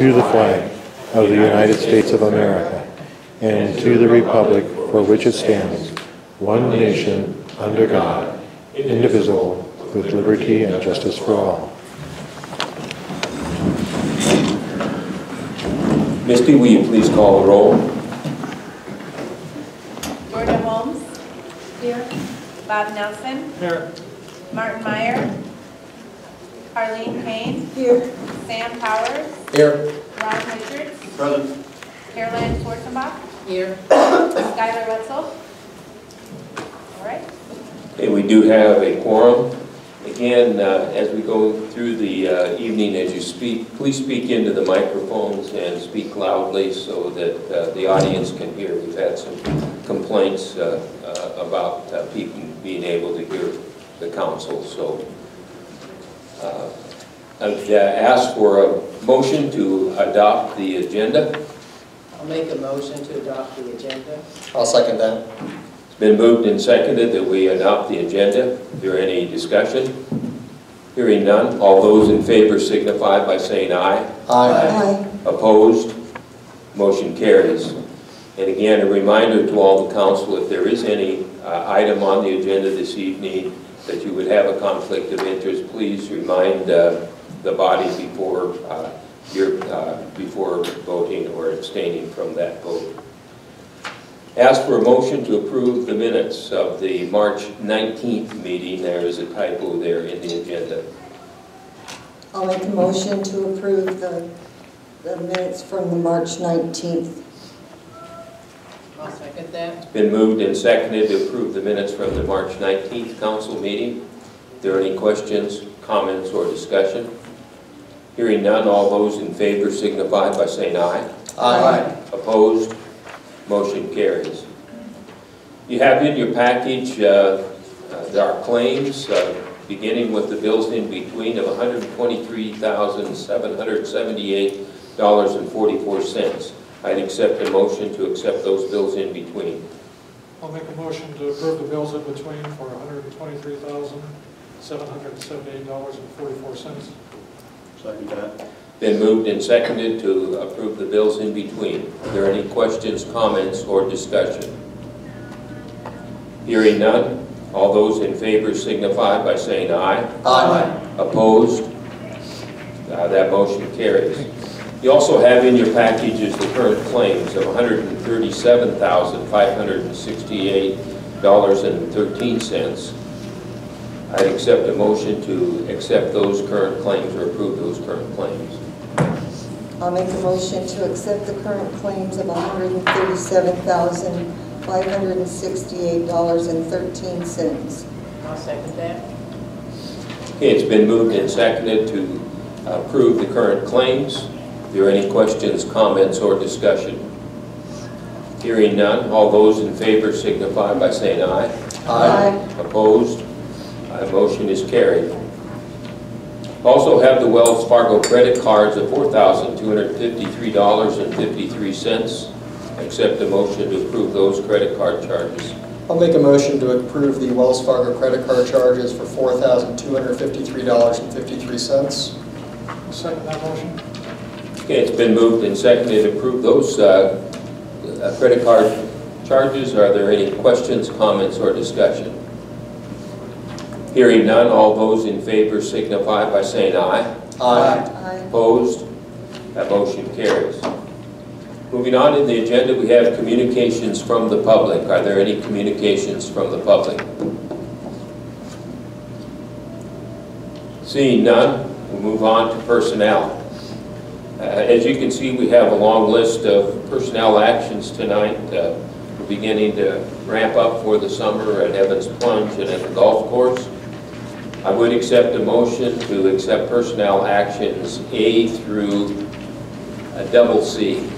to the flag of the United States of America and to the republic for which it stands, one nation, under God, indivisible, with liberty and justice for all. Misty, will you please call the roll? Georgia Holmes. Here. Bob Nelson. Here. Martin Meyer. Arlene Payne. Here. Sam Powers. Here. Ron Richards. Present. Caroline Schwarzenbach. Here. Skylar Wetzel. All right. Okay, we do have a quorum. Again, as we go through the evening, as you speak, please speak into the microphones and speak loudly so that the audience can hear. We've had some complaints about people being able to hear the council. So I've asked for a motion to adopt the agenda. I'll make a motion to adopt the agenda. I'll second that. It's been moved and seconded that we adopt the agenda. Is there any discussion? Hearing none, all those in favor signify by saying aye. Aye. Opposed? Motion carries. And again, a reminder to all the council, if there is any item on the agenda this evening that you would have a conflict of interest, please remind the body before before voting or abstaining from that vote. Ask for a motion to approve the minutes of the March 19th meeting. There is a typo there in the agenda. I'll make a motion to approve the minutes from the March 19th. I'll second that. It's been moved and seconded to approve the minutes from the March 19th council meeting. Are there any questions, comments, or discussion? Hearing none, all those in favor signify by saying aye. Aye. Opposed? Motion carries. You have in your package our claims, beginning with the bills in between of $123,778.44. I'd accept a motion to accept those bills in between. I'll make a motion to approve the bills in between for $123,778.44. Second that. Been moved and seconded to approve the bills in between. Are there any questions, comments, or discussion? Hearing none, all those in favor signify by saying aye. Aye. Opposed? That motion carries. You also have in your packages the current claims of $137,568.13. I'd accept a motion to accept those current claims or approve those current claims. I'll make a motion to accept the current claims of $137,568.13. I'll second that. Okay, it's been moved and seconded to approve the current claims. Are there any questions, comments, or discussion? Hearing none, all those in favor signify by saying aye. Aye. Opposed? Motion is carried. Also have the Wells Fargo credit cards of $4,253.53. Accept a motion to approve those credit card charges. I'll make a motion to approve the Wells Fargo credit card charges for $4,253.53. Second that motion. Okay, it's been moved and seconded to approve those credit card charges. Are there any questions, comments, or discussion? Hearing none, all those in favor signify by saying aye. Aye. Aye. Opposed? That motion carries. Moving on in the agenda, we have communications from the public. Are there any communications from the public? Seeing none, we'll move on to personnel. As you can see, we have a long list of personnel actions tonight. We're beginning to ramp up for the summer at Evans Plunge and at the golf course. I would accept a motion to accept personnel actions A through double C.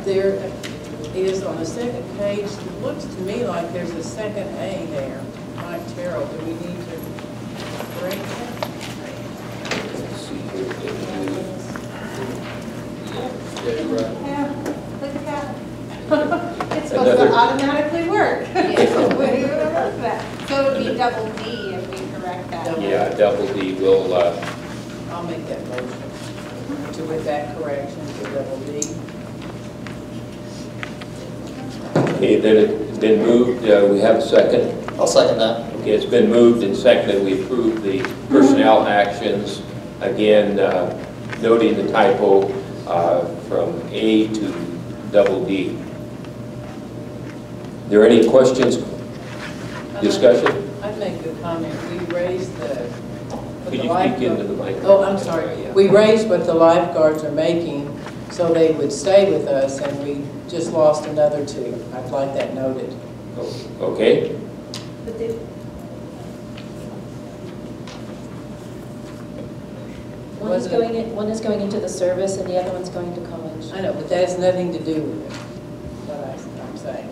There is on the second page, it looks to me like there's a second A there. Mike Terrell, do we need to break that? Let's see here. Yeah, look at that. It's supposed to automatically work. So it would be double D if we correct that. Yeah, double D will, I'll make that motion. with that correction to double D. Okay, then it's been moved, we have a second. I'll second that. Okay, it's been moved and seconded, we approve the personnel actions, again, noting the typo from A to double D. Are there any questions, discussion? I'd make a comment. We raised the... Could you speak into the mic? Oh, I'm sorry. We raised what the lifeguards are making so they would stay with us, and we just lost another 2. I'd like that noted. Okay. But they, One is going into the service and the other one's going to college. I know, but that has nothing to do with it, what I'm saying.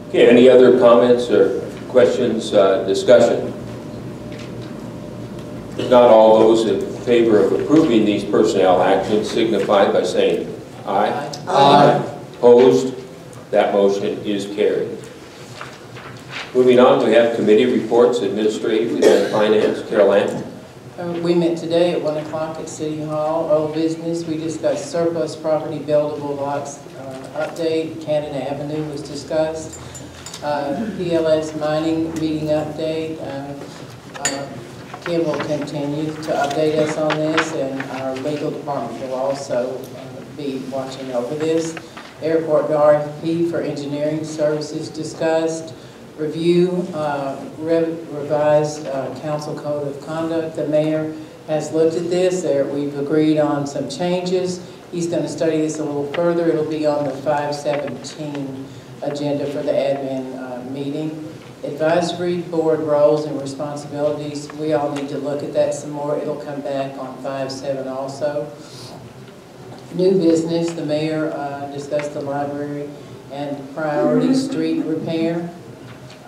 Okay, any other comments or questions, discussion? If not, all those in favor of approving these personnel actions signify by saying aye. Aye. Opposed? That motion is carried. Moving on, we have committee reports, administrative and finance. Carol Ann? We met today at 1 o'clock at City Hall, old business. We discussed surplus property buildable lots update. Cannon Avenue was discussed. PLS mining meeting update. Kim will continue to update us on this, and our legal department will also be watching over this. Airport RFP for engineering services discussed. Review revised council code of conduct. The mayor has looked at this. We've agreed on some changes. He's going to study this a little further. It'll be on the 5/17 agenda for the admin meeting. Advisory board roles and responsibilities. We all need to look at that some more. It'll come back on 5/7 also. New business. The mayor discussed the library and priority street repair.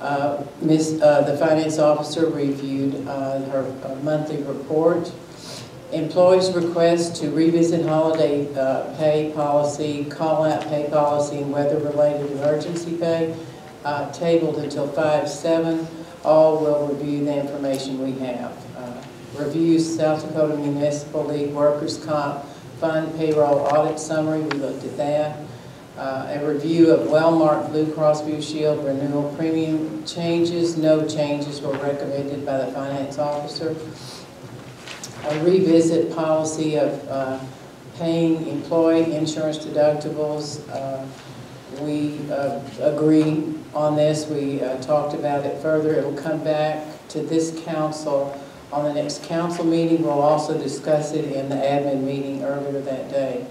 The finance officer reviewed her monthly report. Employees' request to revisit holiday pay policy, call-out pay policy, and weather-related emergency pay, tabled until 5/7. All will review the information we have. Review South Dakota Municipal League Workers' Comp Fund Payroll Audit Summary. We looked at that. A review of Wellmark Blue Cross Blue Shield renewal premium changes. No changes were recommended by the finance officer. A revisit policy of paying employee insurance deductibles. We agree on this. We talked about it further. It will come back to this council on the next council meeting. We'll also discuss it in the admin meeting earlier that day.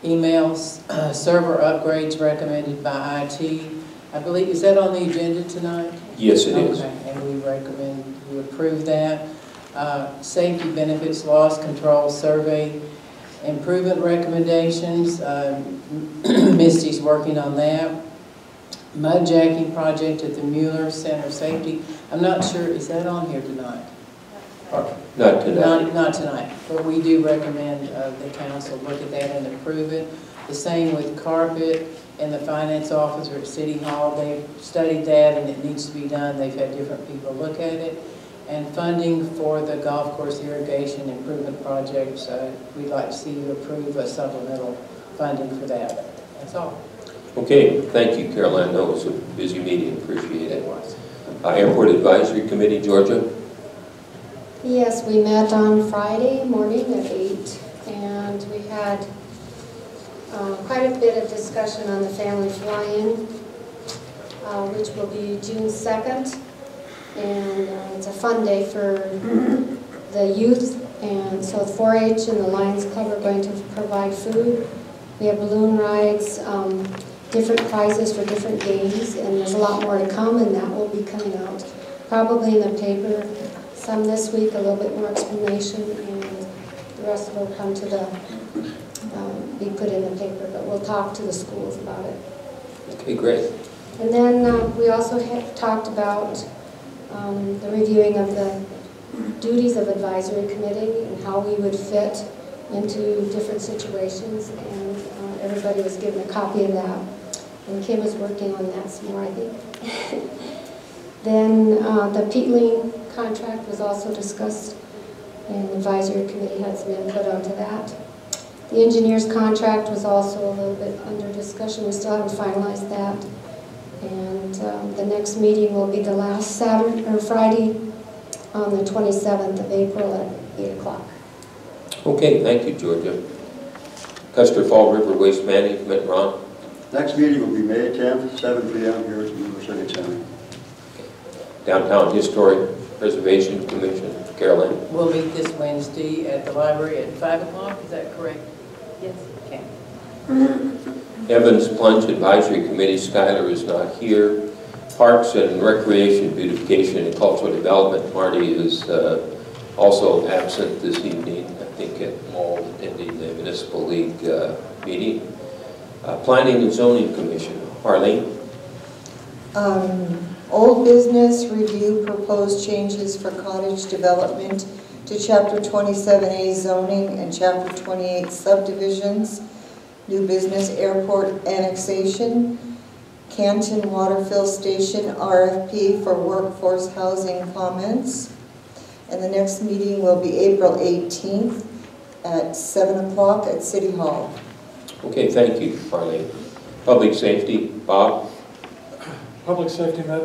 Emails, server upgrades recommended by IT. I believe, is that on the agenda tonight? Yes, it is. Okay, and we recommend you approve that. Safety benefits loss control survey improvement recommendations. Misty's working on that. Mud jacking project at the Mueller Center Safety. I'm not sure, is that on here tonight? Not tonight. Not tonight, but we do recommend the council look at that and approve it. The same with carpet and the finance officer at City Hall. They've studied that and it needs to be done. They've had different people look at it. And funding for the golf course irrigation improvement projects, we'd like to see you approve a supplemental funding for that. That's all. Okay, thank you, Caroline. That was a busy meeting. Appreciate it. Airport Advisory Committee, Georgia. Yes, we met on Friday morning at 8, and we had quite a bit of discussion on the family fly-in, which will be June 2nd, and it's a fun day for the youth, and so 4-H and the Lions Club are going to provide food. We have balloon rides, different prizes for different games, and there's a lot more to come, and that will be coming out probably in the paper. Some this week, a little bit more explanation, and the rest of it will come to the, be put in the paper, but we'll talk to the schools about it. Okay, great. And then we also have talked about the reviewing of the duties of advisory committee and how we would fit into different situations, and everybody was given a copy of that. And Kim is working on that some more, I think. Then the peatling contract was also discussed And the advisory committee had some input onto that. The engineer's contract was also a little bit under discussion. We still haven't finalized that. And the next meeting will be the last Friday on the 27th of April at 8 o'clock. Okay, thank you, Georgia. Custer Fall River Waste Management, Ron. Next meeting will be May 10th, 7 p.m. here at the River City Center. Downtown Historic Preservation Commission, Carolyn. We'll meet this Wednesday at the library at 5 o'clock, is that correct? Yes. Okay. Evans Plunge Advisory Committee, Skylar is not here. Parks and Recreation, Beautification and Cultural Development, Marty is also absent this evening, I think at Mall attending the Municipal League meeting. Planning and Zoning Commission, Harleen. Old business, review proposed changes for cottage development to Chapter 27A zoning and Chapter 28 subdivisions. New business, airport annexation. Canton Waterfill Station RFP for workforce housing comments. And the next meeting will be April 18th at 7 o'clock at City Hall. Okay, thank you, Harleen. Public Safety, Bob. Public Safety met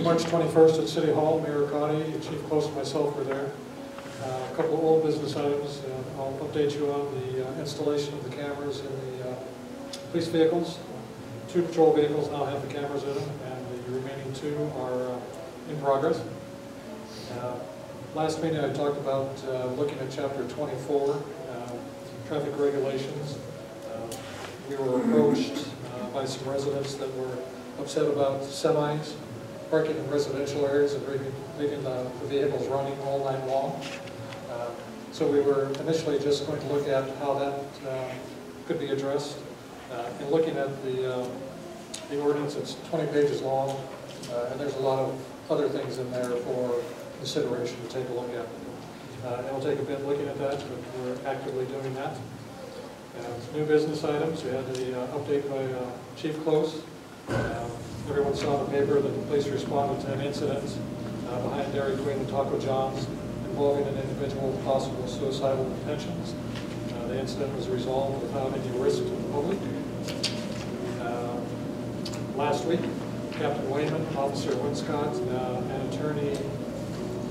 March 21st at City Hall. Mayor Gotti, Chief Close, and myself were there. A couple of old business items. I'll update you on the installation of the cameras in the police vehicles. 2 patrol vehicles now have the cameras in them, and the remaining 2 are in progress. Last meeting I talked about looking at Chapter 24, traffic regulations. We were approached by some residents that were upset about semis parking in residential areas and leaving the vehicles running all night long. So we were initially just going to look at how that could be addressed. In looking at the ordinance, it's 20 pages long, and there's a lot of other things in there for consideration to take a look at. It'll take a bit looking at that, but we're actively doing that. New business items, we had the update by Chief Close. Everyone saw in the paper that the police responded to an incident behind Dairy Queen and Taco John's involving an individual with possible suicidal intentions. The incident was resolved without any risk to the public. Last week, Captain Wayman, Officer Winscott, and attorney,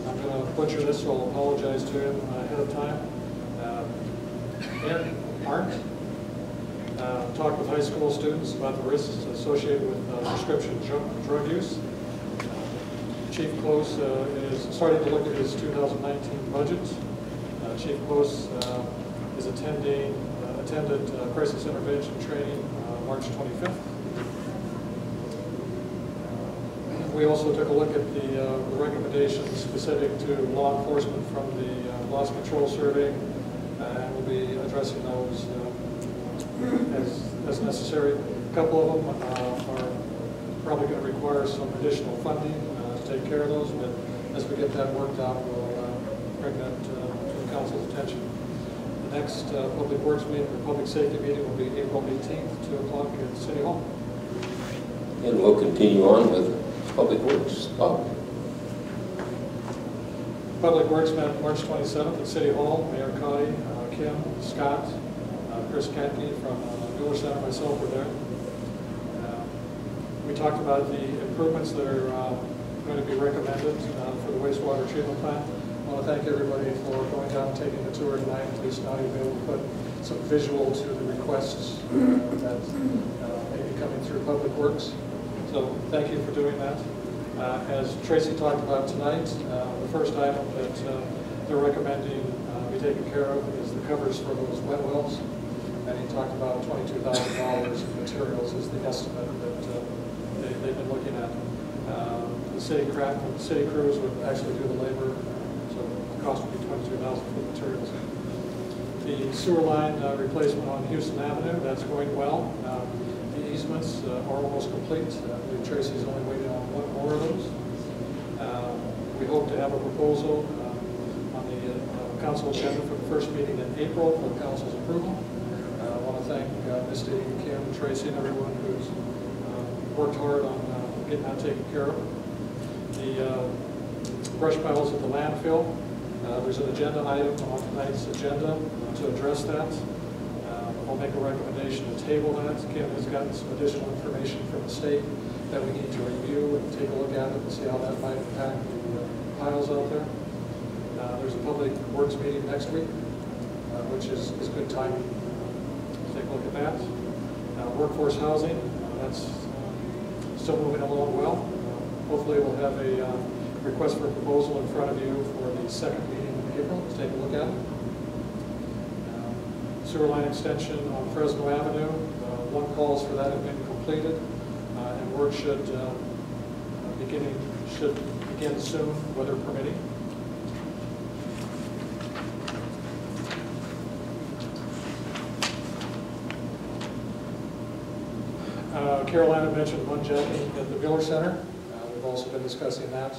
I'm going to butcher this, so I'll apologize to him ahead of time. Aaron Arndt talked with high school students about the risks associated with prescription drug use. Chief Close is starting to look at his 2019 budget. Chief Close is attended crisis intervention training March 25th. We also took a look at the recommendations specific to law enforcement from the loss control survey, and we'll be addressing those as necessary. A couple of them are probably going to require some additional funding to take care of those, but as we get that worked out, we'll bring that to the council's attention. The next Public Works meeting, or Public Safety meeting, will be April 18th, 2 o'clock at City Hall. And we'll continue on with Public Works. Bob. Public Works met March 27th at City Hall. Mayor Gotti, Kim, Scott, Chris Katke from Miller Center, myself were there. We talked about the improvements that are going to be recommended for the wastewater treatment plant. I want to thank everybody for going down and taking the tour tonight. At least now you'll be able to put some visual to the requests that may be coming through Public Works. So thank you for doing that. As Tracy talked about tonight, the first item that they're recommending be taken care of is the covers for those wet wells. And he talked about $22,000 in materials is the estimate that they've been looking at. The city crews would actually do the labor, so the cost would be $22,000 for the materials. The sewer line replacement on Houston Avenue, that's going well. The easements are almost complete. I believe Tracy's only waiting on one more of those. We hope to have a proposal on the council agenda for the first meeting in April for the council's approval. I want to thank Misty, Kim, Tracy, and everyone who's worked hard on getting that taken care of. The brush piles at the landfill, There's an agenda item on tonight's agenda to address that. I'll make a recommendation to table that. Kim has gotten some additional information from the state that we need to review and take a look at it and see how that might impact the piles out there. There's a public works meeting next week, which is good timing. Take a look at that. Workforce housing, that's still moving along well. Hopefully we'll have a request for a proposal in front of you for the second meeting in April. Let's take a look at it. Sewer line extension on Fresno Avenue. One calls for that have been completed, and work should begin soon, weather permitting. Carolina mentioned one jetting at the Miller Center. We've also been discussing that.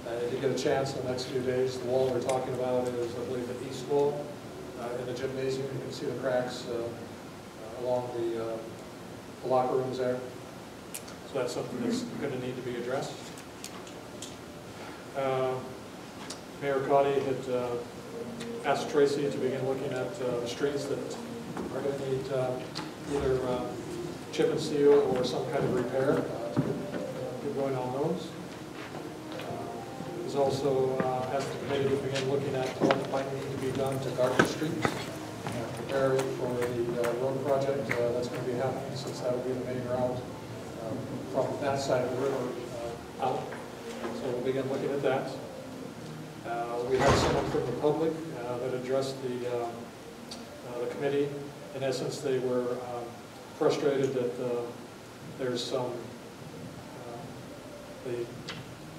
If you get a chance in the next few days, the wall we're talking about is, I believe, the east wall in the gymnasium. You can see the cracks along the locker rooms there. So that's something that's going to need to be addressed. Mayor Cotty had asked Tracy to begin looking at the streets that are going to need either chip and seal or some kind of repair. Get going on those. He's also asked the committee to begin looking at what might need to be done to Garden Street, preparing for the road project that's going to be happening, since that will be the main route from that side of the river out. So we'll begin looking at that. We had someone from the public that addressed the committee. In essence, they were frustrated that there's some,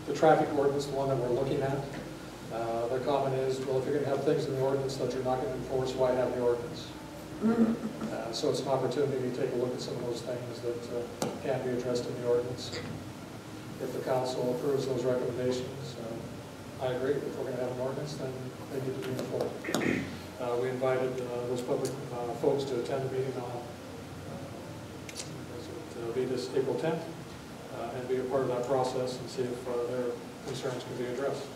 the traffic ordinance, the one that we're looking at, their comment is, well, if you're going to have things in the ordinance that you're not going to enforce, why have the ordinance? So it's an opportunity to take a look at some of those things that can be addressed in the ordinance. If the council approves those recommendations, I agree. If we're going to have an ordinance, then they need to be enforced. We invited those public folks to attend the meeting on be this April 10th and be a part of that process and see if their concerns can be addressed.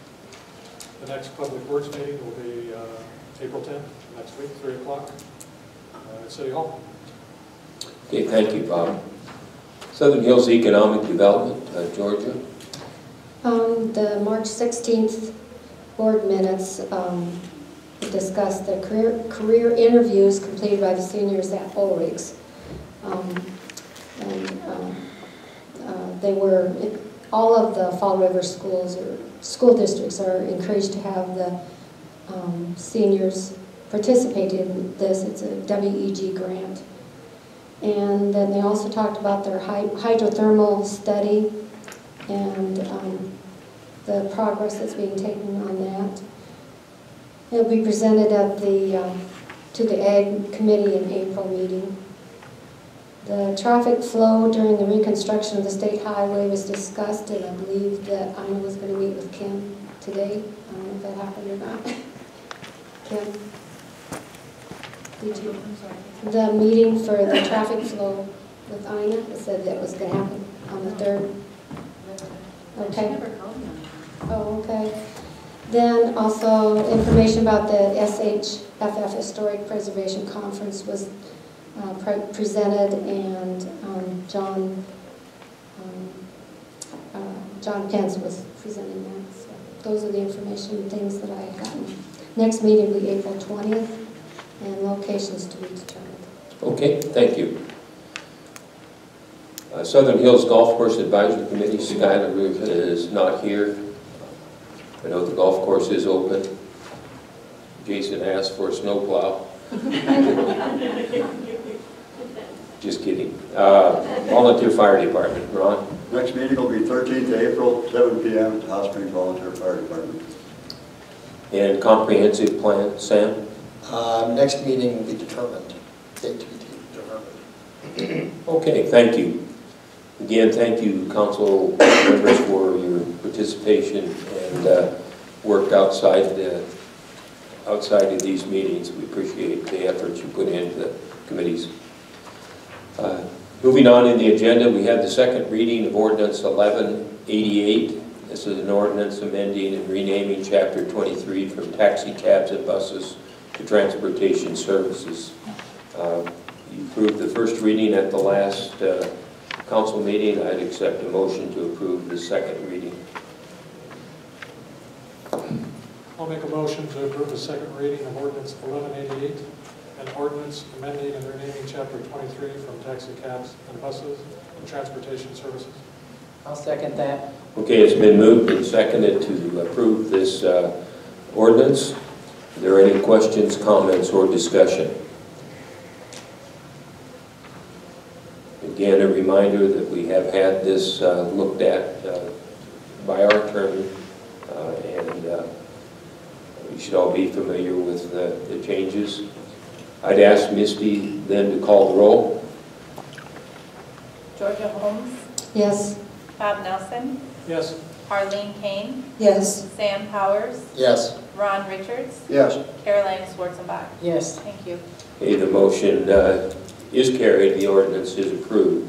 The next Public Works meeting will be April 10th, next week, 3 o'clock at City Hall. Okay, thank you, Bob. Southern Hills Economic Development, Georgia. The March 16th board minutes discussed the career interviews completed by the seniors at Ulrichs. They were, all of the Fall River schools or school districts are encouraged to have the seniors participate in this. It's a WEG grant. And then they also talked about their hydrothermal study and the progress that's being taken on that. It'll be presented at to the Ag Committee in April meeting. The traffic flow during the reconstruction of the state highway was discussed, and I believe that Ina was going to meet with Kim today. I don't know if that happened or not. Kim? Did you? The meeting for the traffic flow with Ina, it said that was going to happen on the 3rd. Okay. Oh, okay. Then also information about the SHFF Historic Preservation Conference was presented, and John Pence was presenting that. So those are the information and things that I have gotten. Next meeting will be April 20th, and locations to be determined. Okay, thank you. Southern Hills Golf Course Advisory Committee, Skylar Ruth is not here. I know the golf course is open. Jason asked for a snowplow. Just kidding. Volunteer Fire Department, Ron? Next meeting will be 13th April, 7 p.m. at the Hot Springs Volunteer Fire Department. And comprehensive plan, Sam? Next meeting will be determined. Date to be determined. Okay, thank you. Again, thank you, council members, for your participation and work outside of these meetings. We appreciate the efforts you put into the committees. Moving on in the agenda, we have the second reading of Ordinance 1188. This is an ordinance amending and renaming Chapter 23 from taxi cabs and buses to transportation services. You approved the first reading at the last council meeting. I'd accept a motion to approve the second reading. I'll make a motion to approve the second reading of ordinance 1188, an ordinance amending and renaming Chapter 23 from taxi cabs and buses to transportation services. I'll second that. Okay, it's been moved and seconded to approve this ordinance. Are there any questions, comments, or discussion? Again, a reminder that we have had this looked at by our attorney, and you should all be familiar with the changes. I'd ask Misty then to call the roll. Georgia Holmes, Yes. Bob Nelson, Yes. Arlene Kane, Yes. Sam Powers, Yes. Ron Richards, Yes. Caroline Schwarzenbach. Yes. Thank you. Okay, the motion is carried. The ordinance is approved.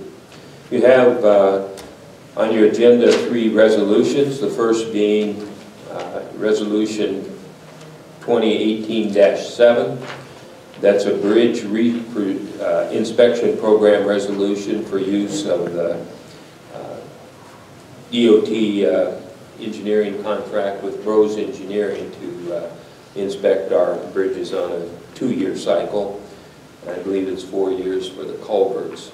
You have on your agenda 3 resolutions, the first being Resolution 2018-7. That's a bridge inspection program resolution for use of the DOT engineering contract with Bros Engineering to inspect our bridges on a 2-year cycle. I believe it's 4 years for the culverts.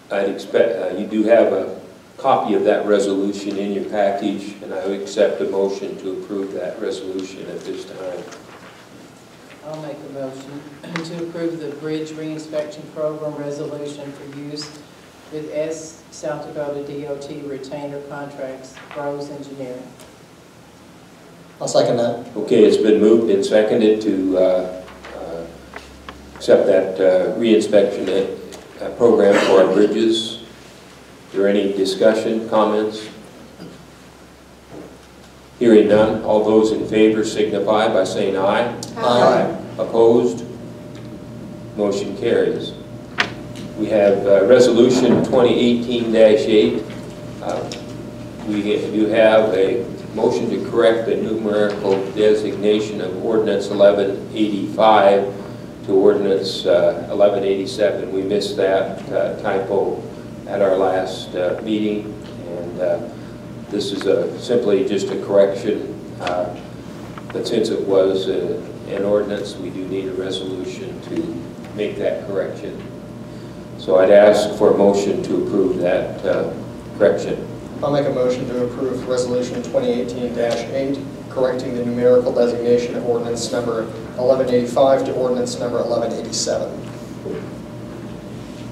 I'd expect you do have a copy of that resolution in your package, and I would accept a motion to approve that resolution at this time. I'll make a motion to approve the bridge reinspection program resolution for use with South Dakota DOT retainer contracts, Bros Engineering. I'll second that. Okay, it's been moved and seconded to accept that reinspection program for our bridges. Is there any discussion, comments? Hearing none, all those in favor signify by saying aye. Aye. Opposed? Motion carries. We have Resolution 2018-8. We do have a motion to correct the numerical designation of Ordinance 1185 to Ordinance 1187. We missed that typo at our last meeting, and this is simply just a correction, but since it was an ordinance, we do need a resolution to make that correction. So I'd ask for a motion to approve that correction. I'll make a motion to approve Resolution 2018-8, correcting the numerical designation of ordinance number 1185 to ordinance number 1187.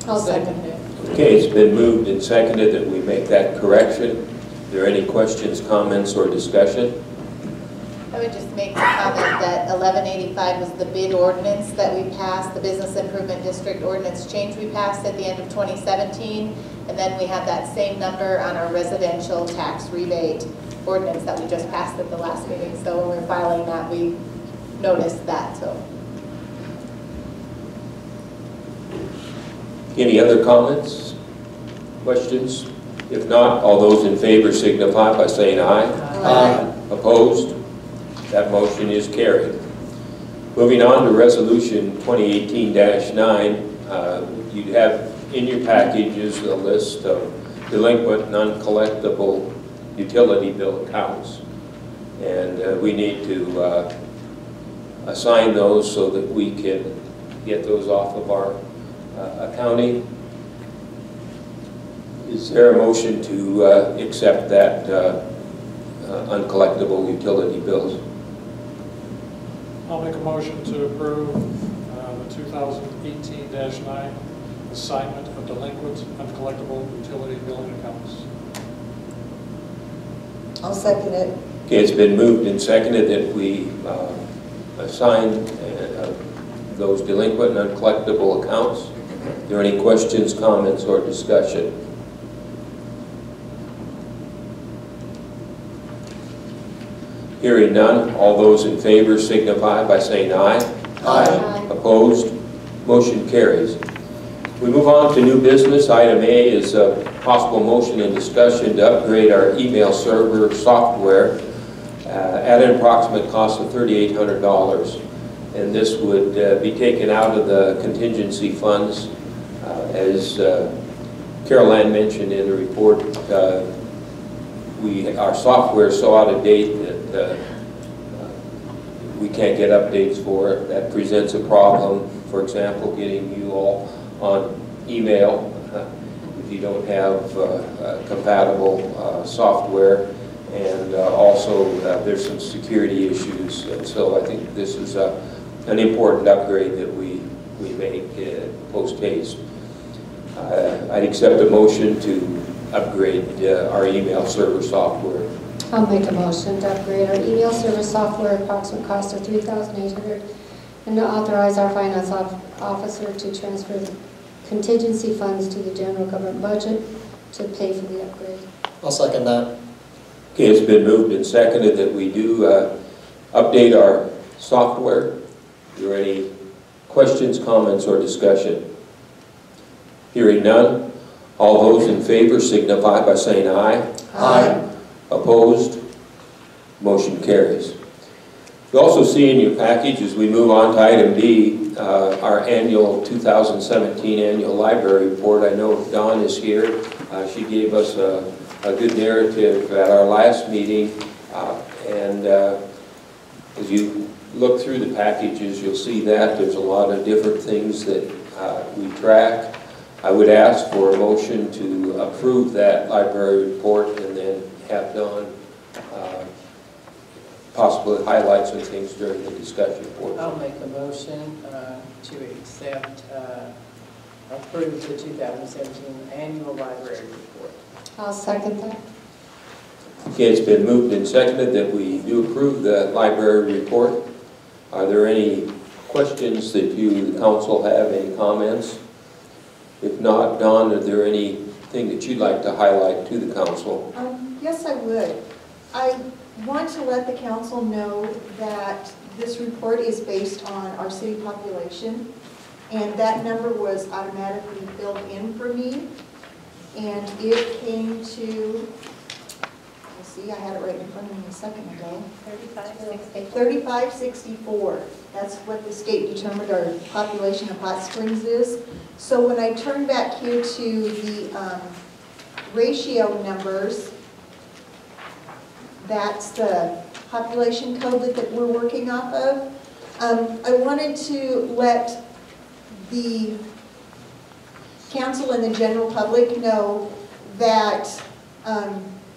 I'll second it. Okay, it's been moved and seconded that we make that correction. Are there any questions, comments, or discussion? I would just make the comment that 1185 was the bid ordinance that we passed, the Business Improvement District ordinance change we passed at the end of 2017, and then we have that same number on our residential tax rebate ordinance that we just passed at the last meeting. So when we're filing that, we noticed that. So. Any other comments, questions? If not, all those in favor signify by saying aye. Aye. Opposed? That motion is carried. Moving on to Resolution 2018-9, you have in your packages a list of delinquent, non-collectible utility bill accounts. And we need to assign those so that we can get those off of our accounting. Is there a motion to accept that uncollectible utility bills? I'll make a motion to approve the 2018-9 assignment of delinquent uncollectible utility billing accounts. I'll second it. Okay, it's been moved and seconded that we assign those delinquent and uncollectible accounts. Are there any questions, comments, or discussion? Hearing none, all those in favor signify by saying aye. Aye. Opposed? Motion carries. We move on to new business. Item A is possible motion and discussion to upgrade our email server software at an approximate cost of $3,800. And this would be taken out of the contingency funds. As Carol Ann mentioned in the report, our software is so out of date that we can't get updates for it. That presents a problem. For example, getting you all on email if you don't have compatible software, and also there's some security issues. And so I think this is an important upgrade that we make post haste. I'd accept a motion to upgrade our email server software. I'll make a motion to upgrade our email server software, approximate cost of $3,800, and to authorize our finance officer to transfer the contingency funds to the general government budget to pay for the upgrade. I'll second that. Okay, it's been moved and seconded that we do update our software. Are there any questions, comments, or discussion? Hearing none, all those in favor signify by saying aye. Aye. Opposed? Motion carries. You also see in your package, as we move on to item B, our annual 2017 annual library report. I know Dawn is here. She gave us a good narrative at our last meeting, and as you look through the packages, you'll see that there's a lot of different things that we track. I would ask for a motion to approve that library report and then have Dawn possibly highlight some things during the discussion portion. I'll make a motion to accept, approve the 2017 annual library report. I'll second that. Okay, it's been moved and seconded that we do approve the library report. Are there any questions that you, the council, have? Any comments? If not, Dawn, are there anything that you'd like to highlight to the council? Yes, I would. I want to let the council know that this report is based on our city population, and that number was automatically filled in for me, and it came to, let's see, I had it right in front of me a second ago. 3564. That's what the state determined our population of Hot Springs is. So when I turn back here to the ratio numbers, that's the population code that we're working off of. I wanted to let the council and the general public know that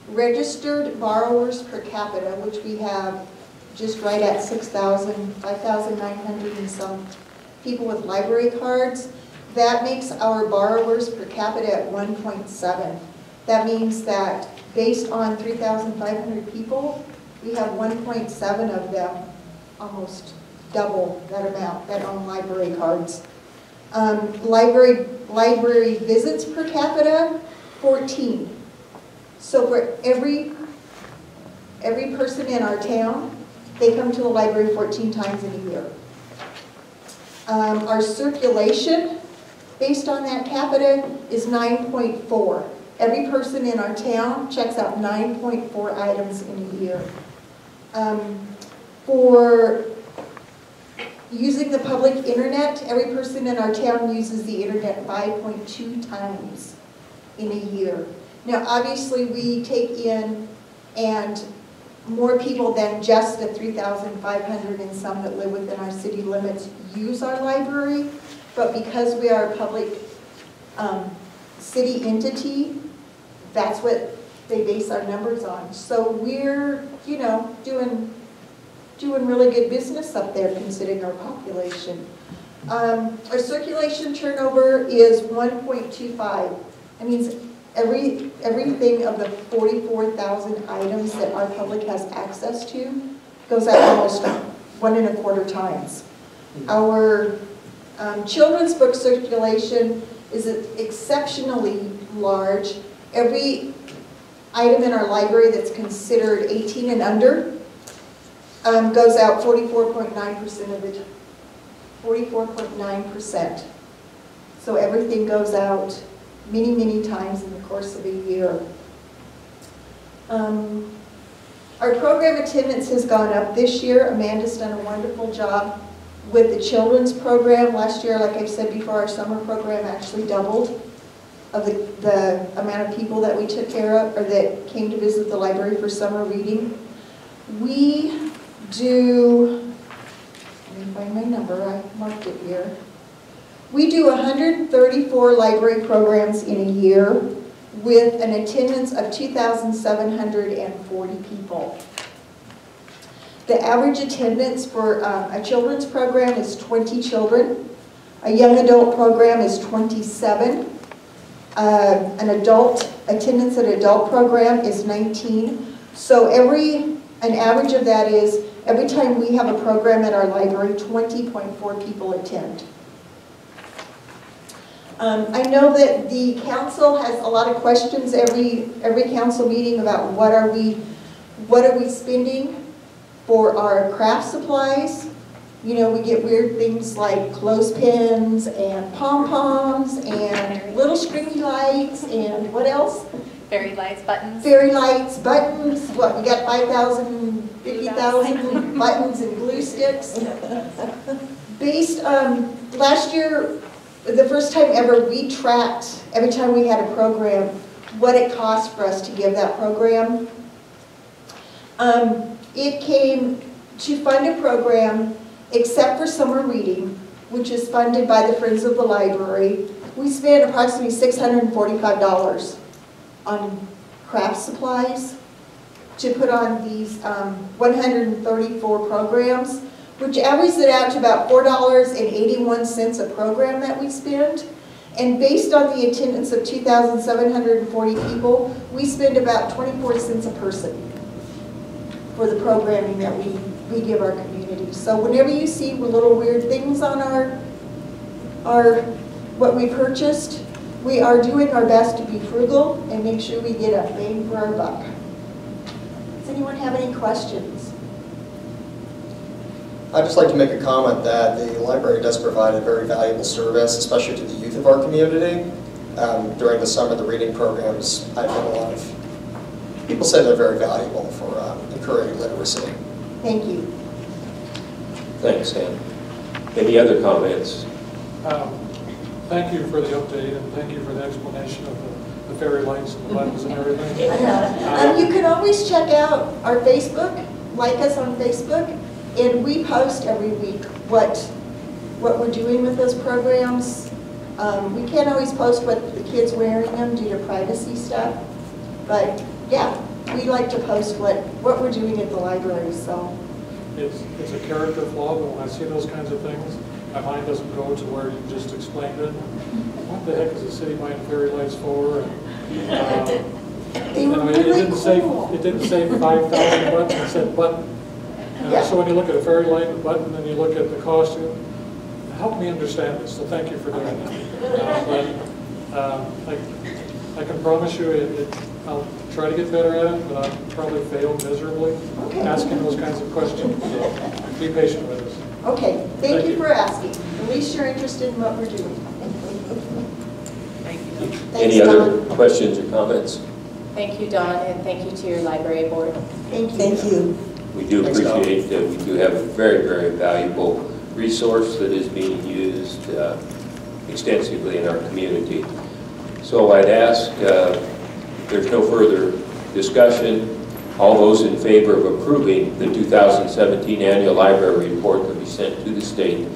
registered borrowers per capita, which we have just right at 6,000, 5,900 and some people with library cards, that makes our borrowers per capita at 1.7. That means that based on 3,500 people, we have 1.7 of them, almost double that amount, that own library cards. Library visits per capita, 14. So for every person in our town, they come to the library 14 times in a year. Our circulation, based on that capita, is 9.4. Every person in our town checks out 9.4 items in a year. For using the public internet, every person in our town uses the internet 5.2 times in a year. Now, obviously, we take in and more people than just the 3,500 and some that live within our city limits use our library, but because we are a public city entity, that's what they base our numbers on. So we're, you know, doing really good business up there considering our population. Our circulation turnover is 1.25. That means everything of the 44,000 items that our public has access to goes out almost 1.25 times. Our children's book circulation is exceptionally large. Every item in our library that's considered 18 and under goes out 44.9% of the time. 44.9%. So everything goes out many, many times in the course of a year. Our program attendance has gone up this year. Amanda's done a wonderful job with the children's program. Last year, like I've said before, our summer program actually doubled of the amount of people that we took care of, or that came to visit the library for summer reading. We do, let me find my number, I marked it here. We do 134 library programs in a year with an attendance of 2,740 people. The average attendance for a children's program is 20 children. A young adult program is 27. An attendance at adult program is 19. So an average of that is, every time we have a program at our library, 20.4 people attend. I know that the council has a lot of questions every council meeting about what are we spending for our craft supplies. You know, we get weird things like clothespins and pom-poms and little stringy lights and what else? Fairy lights, buttons. Fairy lights, buttons. What, we got 5,000, 50,000 buttons and glue sticks. Last year, the first time ever, we tracked, every time we had a program, what it cost for us to give that program. It came to fund a program, except for summer reading, which is funded by the Friends of the Library. We spent approximately $645 on craft supplies to put on these 134 programs, which averages it out to about $4.81 a program that we spend. And based on the attendance of 2,740 people, we spend about 24 cents a person for the programming that we give our community. So whenever you see little weird things on what we purchased, we are doing our best to be frugal and make sure we get a bang for our buck. Does anyone have any questions? I'd just like to make a comment that the library does provide a very valuable service, especially to the youth of our community. During the summer, the reading programs, I've had a lot of people say they're very valuable for encouraging literacy. Thank you. Thanks, Sam. Any other comments? Thank you for the update, and thank you for the explanation of the fairy lights and the buttons and everything. You can always check out our Facebook, like us on Facebook, and we post every week what we're doing with those programs. We can't always post what the kids wearing them due to privacy stuff, but yeah, we like to post what we're doing at the library. So it's a character flaw, but when I see those kinds of things, my mind doesn't go to where you just explained it. What the heck is the city buying fairy lights for? They were really cool. It didn't say 5,000 buttons, it said button. Yeah. So when you look at a fairy light and button, and you look at the costume, help me understand this, so thank you for doing that. I can promise you, I'll try to get better at it, but I'll probably fail miserably asking those kinds of questions, so be patient with us. Okay, thank you for asking. At least you're interested in what we're doing. Thank you. Thanks, Any other Don. questions or comments? Thank you, Dawn, and thank you to your library board. Thank you. Thank you. We do Thanks, Tom. appreciate that we do have a very, very valuable resource that is being used extensively in our community. So I'd ask, if there's no further discussion, all those in favor of approving the 2017 annual library report to be sent to the state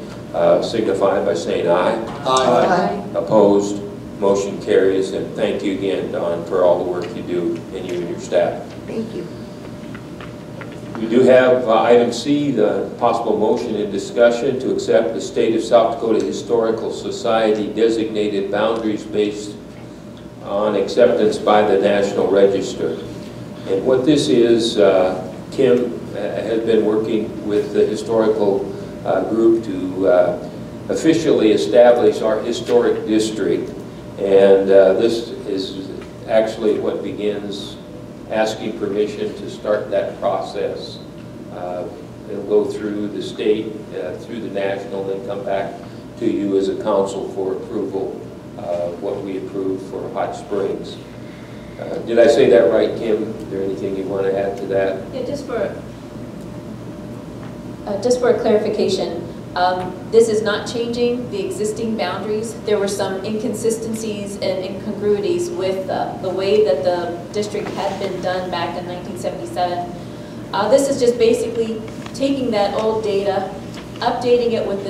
signify by saying aye. Aye. Opposed? Motion carries. And thank you again, Don, for all the work you do, and you and your staff. Thank you. We do have item C, the possible motion and discussion to accept the State of South Dakota Historical Society designated boundaries based on acceptance by the National Register. And what this is, Kim has been working with the historical group to officially establish our historic district. And this is actually what begins asking permission to start that process. It'll go through the state, through the national, then come back to you as a council for approval what we approved for Hot Springs. Did I say that right, Kim? Is there anything you want to add to that? Yeah, just for a clarification, this is not changing the existing boundaries. There were some inconsistencies and incongruities with the way that the district had been done back in 1977. This is just basically taking that old data, updating it with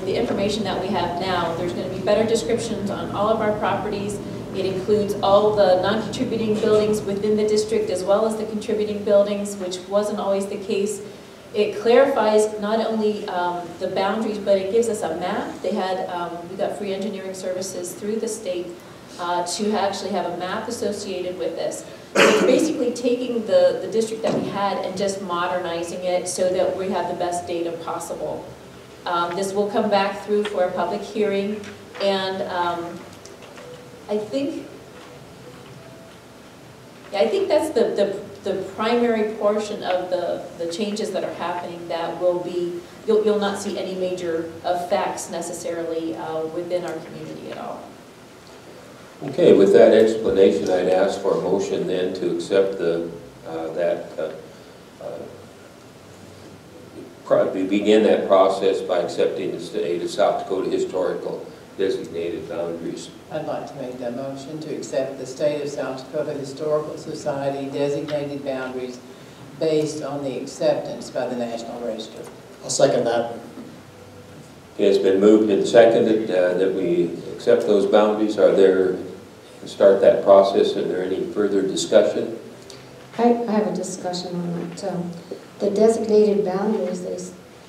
the information that we have now. There's going to be better descriptions on all of our properties. It includes all the non-contributing buildings within the district as well as the contributing buildings, which wasn't always the case. It clarifies not only the boundaries, but it gives us a map. We got free engineering services through the state to actually have a map associated with this. So it's basically taking the district that we had and just modernizing it so that we have the best data possible. This will come back through for a public hearing, and I think that's the primary portion of the changes that are happening that will be, you'll not see any major effects necessarily within our community at all. Okay, with that explanation, I'd ask for a motion then to accept begin that process by accepting the state of South Dakota historical designated boundaries. I'd like to make that motion to accept the State of South Dakota Historical Society designated boundaries based on the acceptance by the National Register. I'll second that. Okay, it's been moved and seconded that we accept those boundaries. Are there, to start that process, are there any further discussion? I have a discussion on that. The designated boundaries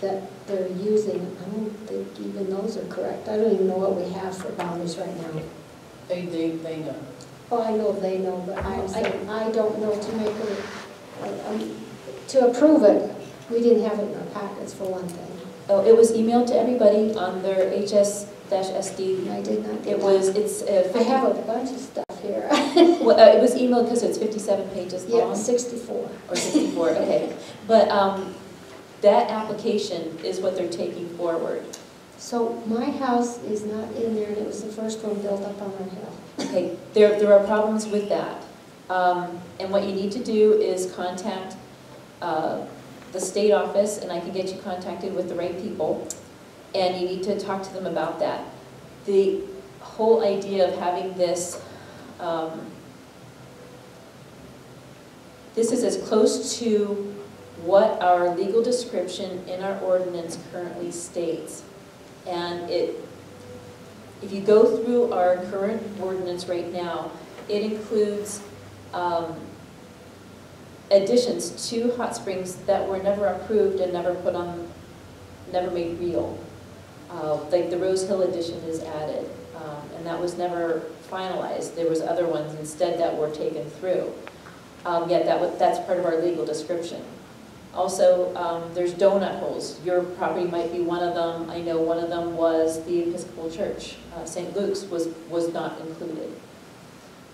that they're using, I don't think even those are correct. I don't even know what we have for boundaries right now. They know. Oh, I know they know, but I don't know to make to approve it. We didn't have it in our packets for one thing. Oh, it was emailed to everybody on their HS-SD. I did not. I have a bunch of stuff here. Well, it was emailed because it's 57 pages long. Yeah, 64. Or 64, okay. But that application is what they're taking forward. So my house is not in there, and it was the first one built up on our hill. Okay, there are problems with that. And what you need to do is contact the state office, and I can get you contacted with the right people, and you need to talk to them about that. The whole idea of having this, this is as close to what our legal description in our ordinance currently states. And if you go through our current ordinance right now, it includes additions to hot springs that were never approved and never made real. Like the Rose Hill addition is added, and that was never finalized. There was other ones instead that were taken through. Yet that's part of our legal description. Also, there's donut holes. Your property might be one of them. I know one of them was the Episcopal Church. St. Luke's was not included.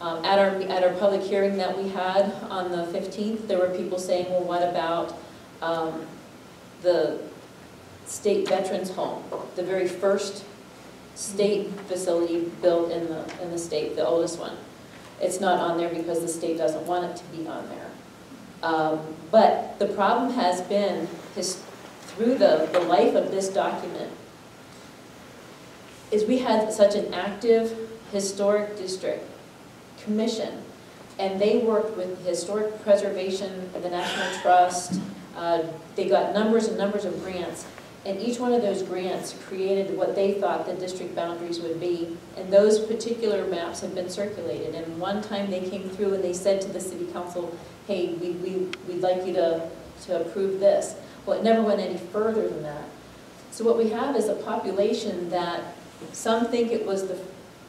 At our public hearing that we had on the 15th, there were people saying, well, what about the state veterans home, the very first state facility built in the state, the oldest one. It's not on there because the state doesn't want it to be on there. But the problem has been, through the life of this document, is we had such an active historic district commission, and they worked with historic preservation, the National Trust. They got numbers and numbers of grants, and each one of those grants created what they thought the district boundaries would be, and those particular maps have been circulated. And one time they came through and they said to the city council, hey, we'd like you to approve this. Well, it never went any further than that. So what we have is a population that some think it was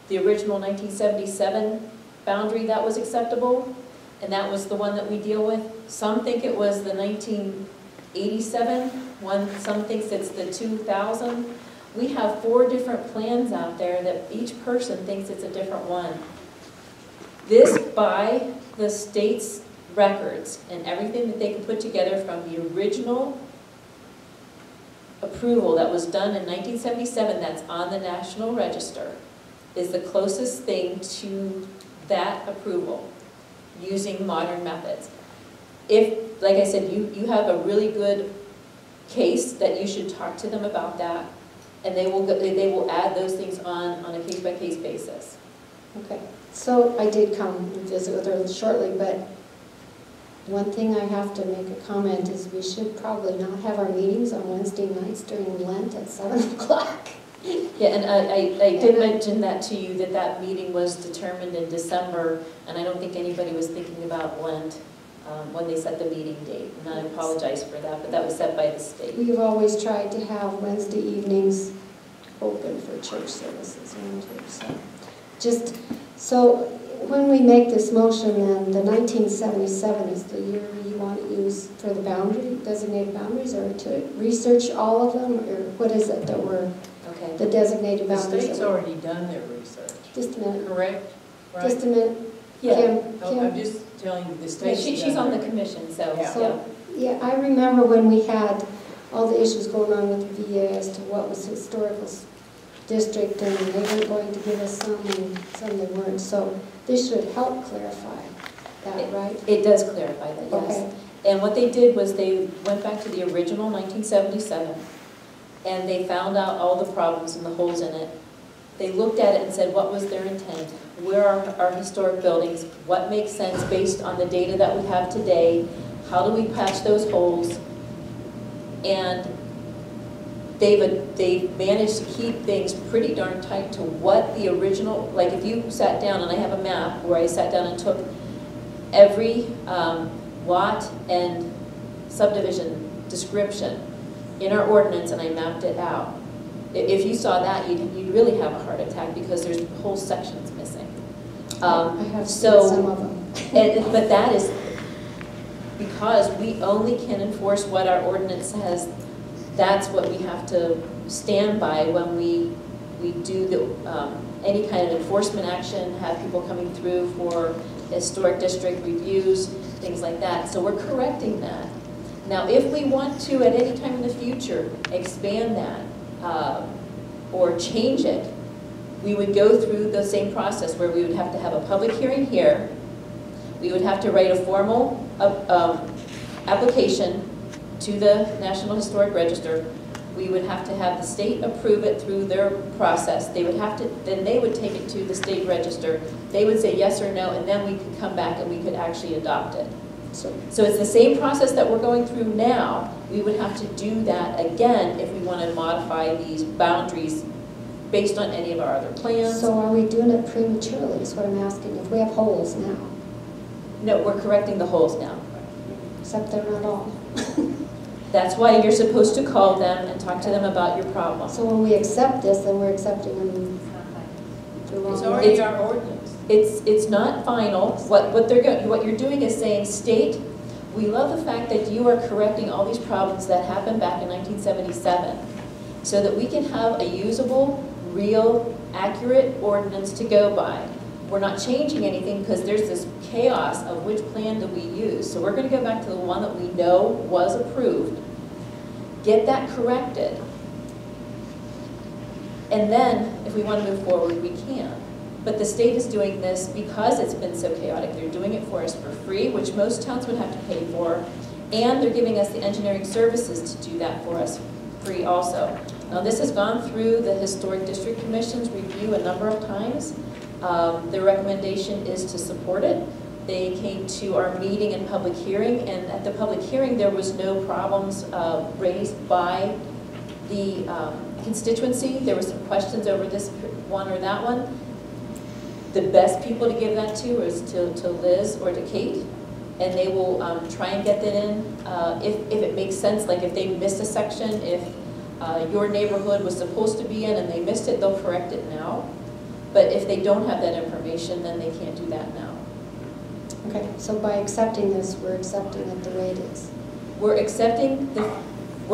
the original 1977 boundary that was acceptable, and that was the one that we deal with. Some think it was the 1987 one, some thinks it's the 2000. We have 4 different plans out there that each person thinks it's a different one. This, by the state's records and everything that they can put together from the original approval that was done in 1977, that's on the National Register, is the closest thing to that approval using modern methods. If, like I said, you have a really good case, that you should talk to them about that, and they will add those things on a case-by-case basis. Okay, so I did come and visit with her shortly, but one thing I have to make a comment is we should probably not have our meetings on Wednesday nights during Lent at 7 o'clock. Yeah, and I did mention that to you, that meeting was determined in December, and I don't think anybody was thinking about Lent when they set the meeting date, and I apologize for that, but that was set by the state. We've always tried to have Wednesday evenings open for church services around here, so when we make this motion, then the 1977 is the year you want to use for the designated boundaries, or to research all of them, or what is it that we're, Okay. the designated The boundaries? state's already done their research, Just a minute, correct? Right? just a minute. Yeah, Kim, I'm just telling you, the state's she's done on the their- commission, so, Yeah. So, yeah, I remember when we had all the issues going on with the VA as to what was historical district, and they were going to give us some, and some they weren't. So this should help clarify that, right? It does clarify that, yes. Okay. And what they did was they went back to the original 1977, and they found out all the problems and the holes in it. They looked at it and said, what was their intent? Where are our historic buildings? What makes sense based on the data that we have today? How do we patch those holes? And they've managed to keep things pretty darn tight to what the original, like if you sat down, and I have a map where I sat down and took every lot and subdivision description in our ordinance, and I mapped it out. If you saw that, you'd really have a heart attack, because there's whole sections missing. I have seen some of them. But that is because we only can enforce what our ordinance says. That's what we have to stand by when we do any kind of enforcement action, have people coming through for historic district reviews, things like that. So we're correcting that. Now, if we want to, at any time in the future, expand that or change it, we would go through the same process where we would have to have a public hearing here. We would have to write a formal application to the National Historic Register. We would have to have the state approve it through their process. They would have to, then they would take it to the state register. They would say yes or no, and then we could come back and we could actually adopt it. So it's the same process that we're going through now. We would have to do that again if we want to modify these boundaries based on any of our other plans. So are we doing it prematurely, is what I'm asking, if we have holes now? No, we're correcting the holes now. Except they're not all. That's why you're supposed to call them and talk to them about your problem. So when we accept this, then we're accepting them the wrong It's way. already our ordinance. It's not final. What you're doing is saying, state, we love the fact that you are correcting all these problems that happened back in 1977, so that we can have a usable, real, accurate ordinance to go by. We're not changing anything because there's this chaos of which plan do we use. So we're going to go back to the one that we know was approved, get that corrected, and then if we want to move forward, we can. But the state is doing this because it's been so chaotic. They're doing it for us for free, which most towns would have to pay for, and they're giving us the engineering services to do that for us free also. Now this has gone through the Historic District Commission's review a number of times. Their recommendation is to support it. They came to our meeting and public hearing, and at the public hearing there was no problems raised by the constituency. There were some questions over this one or that one. The best people to give that to is to Liz or to Kate, and they will try and get that in if it makes sense, like if they missed a section, if your neighborhood was supposed to be in and they missed it, they'll correct it now. But if they don't have that information, then they can't do that now. Okay, so by accepting this, we're accepting it the way it is. We're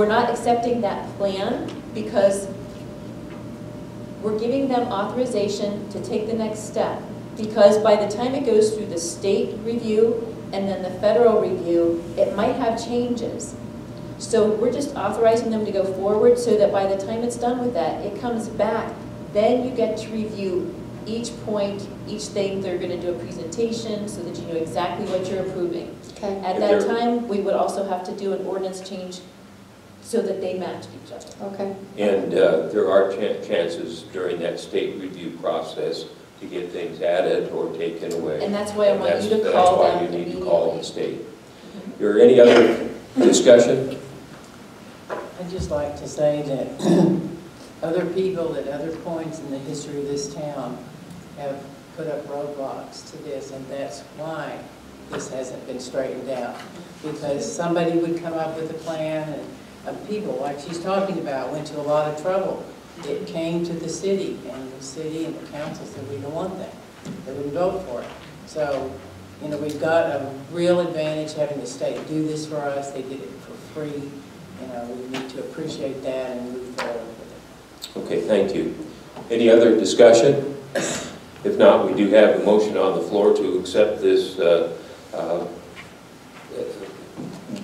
not accepting that plan because we're giving them authorization to take the next step. Because by the time it goes through the state review and then the federal review, it might have changes. So we're just authorizing them to go forward so that by the time it's done with that, it comes back. Then you get to review each point, each thing, they're gonna do a presentation so that you know exactly what you're approving. Okay. At that time, we would also have to do an ordinance change so that they match each other. Okay. And there are chances during that state review process to get things added or taken away. And that's why I want you to That's call why them you need to call the immediately. state. Is there any other discussion? I'd just like to say that other people at other points in the history of this town have put up roadblocks to this, and that's why this hasn't been straightened out. Because somebody would come up with a plan, and people, like she's talking about, went to a lot of trouble. It came to the city, and the city and the council said, we don't want that. They wouldn't vote for it. So, you know, we've got a real advantage having the state do this for us. They did it for free. You know, we need to appreciate that and move forward with it. Okay, thank you. Any other discussion? If not, we do have a motion on the floor to accept this,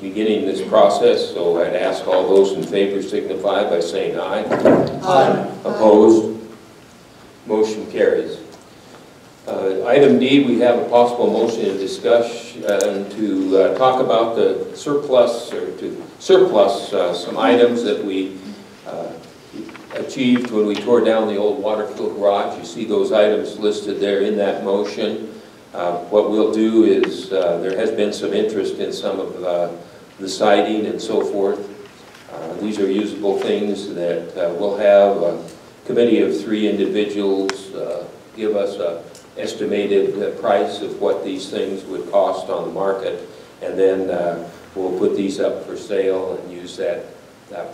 beginning this process. So I'd ask all those in favor signify by saying aye. Aye. Opposed? Motion carries. Item D, we have a possible motion to discuss to talk about the surplus, or to surplus some items that we achieved when we tore down the old water-filled garage. You see those items listed there in that motion. What we'll do is, there has been some interest in some of the siding and so forth. These are usable things that we'll have a committee of 3 individuals give us a estimated price of what these things would cost on the market, and then we'll put these up for sale and use that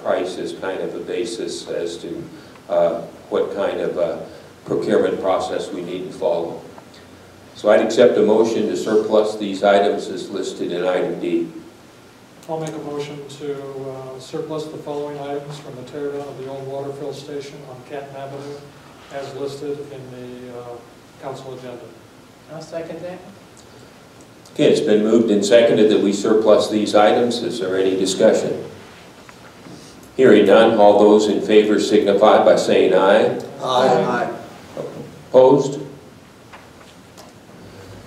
price as kind of a basis as to what kind of procurement process we need to follow. So I'd accept a motion to surplus these items as listed in item D. I'll make a motion to surplus the following items from the tear down of the old water fill station on Canton Avenue as listed in the council agenda. I'll second that. Okay, it's been moved and seconded that we surplus these items. Is there any discussion? Hearing none, all those in favor signify by saying aye. Aye. Opposed?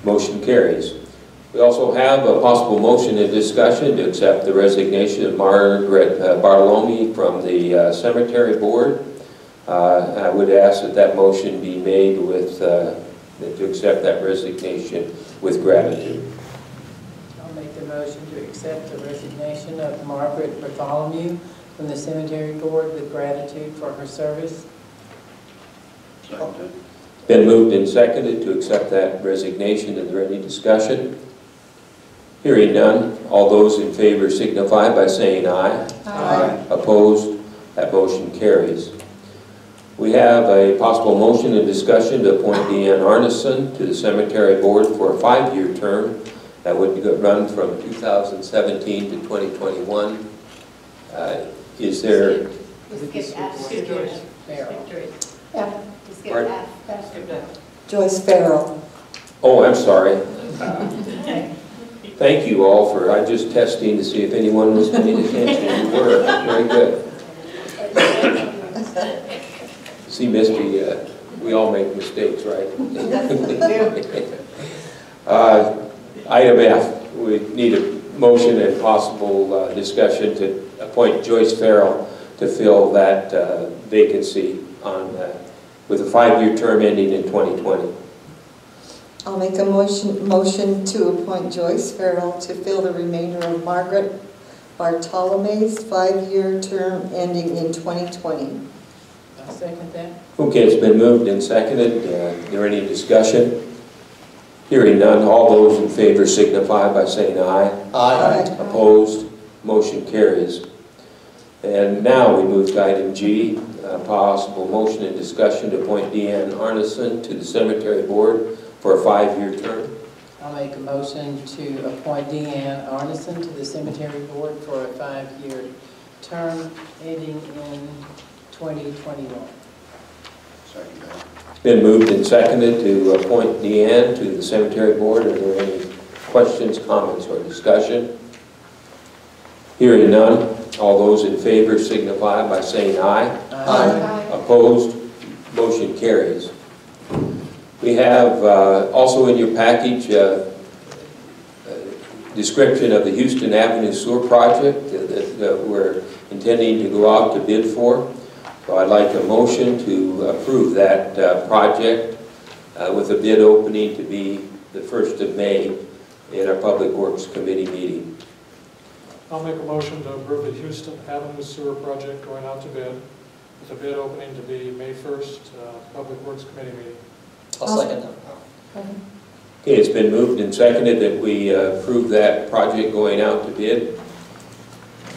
Motion carries. We also have a possible motion and discussion to accept the resignation of Margaret Bartolome from the Cemetery Board. I would ask that that motion be made with, to accept that resignation with gratitude. I'll make the motion to accept the resignation of Margaret Bartholomew from the Cemetery Board with gratitude for her service. Seconded. Been moved and seconded to accept that resignation. Is there any discussion? Hearing none, all those in favor signify by saying aye. Aye. Opposed? That motion carries. We have a possible motion and discussion to appoint Deanne Arneson to the Cemetery Board for a 5-year term that would run from 2017 to 2021. Is there... Pardon? Joyce Farrell. Oh, I'm sorry. Thank you all for, I'm just testing to see if anyone was paying attention. You were. Very good. See, Misty, we all make mistakes, right? Item F, we need a motion and possible discussion to appoint Joyce Farrell to fill that vacancy on, with a 5-year term ending in 2020. I'll make a motion to appoint Joyce Farrell to fill the remainder of Margaret Bartolome's 5-year term ending in 2020. I'll second that. Okay, it's been moved and seconded. Is there any discussion? Hearing none, all those in favor signify by saying aye. Aye. Opposed? Motion carries. And now we move to item G, possible motion and discussion to appoint Deanne Arneson to the Cemetery Board for a 5-year term. I'll make a motion to appoint Deanne Arneson to the Cemetery Board for a 5-year term ending in 2021. Second that. It's been moved and seconded to appoint Deanne to the Cemetery Board. Are there any questions, comments, or discussion? Hearing none, all those in favor signify by saying aye. Aye. Opposed? Motion carries. We have also in your package description of the Houston Avenue Sewer Project that we're intending to go out to bid for. So I'd like a motion to approve that project with a bid opening to be the 1st of May in our Public Works Committee meeting. I'll make a motion to approve the Houston Avenue Sewer Project going out to bid, with a bid opening to be May 1st, Public Works Committee meeting. I'll second that. Okay, it's been moved and seconded that we approve that project going out to bid.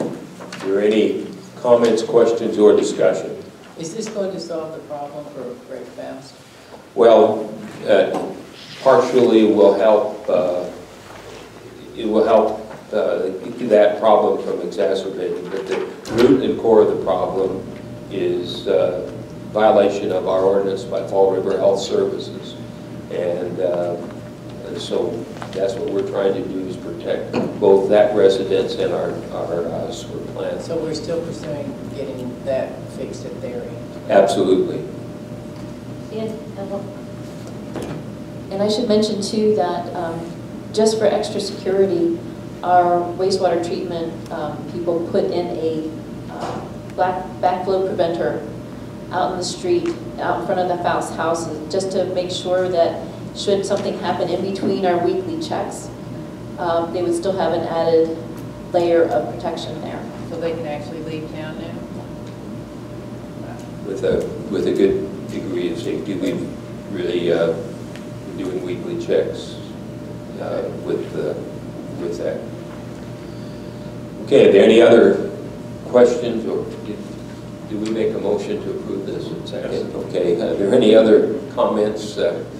Are there any comments, questions, or discussion? Is this going to solve the problem for Great Fast? Well, partially will help. It will help that problem from exacerbating, but the root and core of the problem is violation of our ordinance by Fall River Health Services, and so that's what we're trying to do, is protect both that residence and our sewer plant. So we're still pursuing getting that fixed at their end? Absolutely. And I should mention too that just for extra security, our wastewater treatment people put in a backflow preventer out in the street, out in front of the houses, just to make sure that should something happen in between our weekly checks, they would still have an added layer of protection there. So they can actually leave town now? With a good degree of safety, we've really been doing weekly checks with that. Okay, are there any other questions, or did we make a motion to approve this? Yes. Okay, are there any other comments,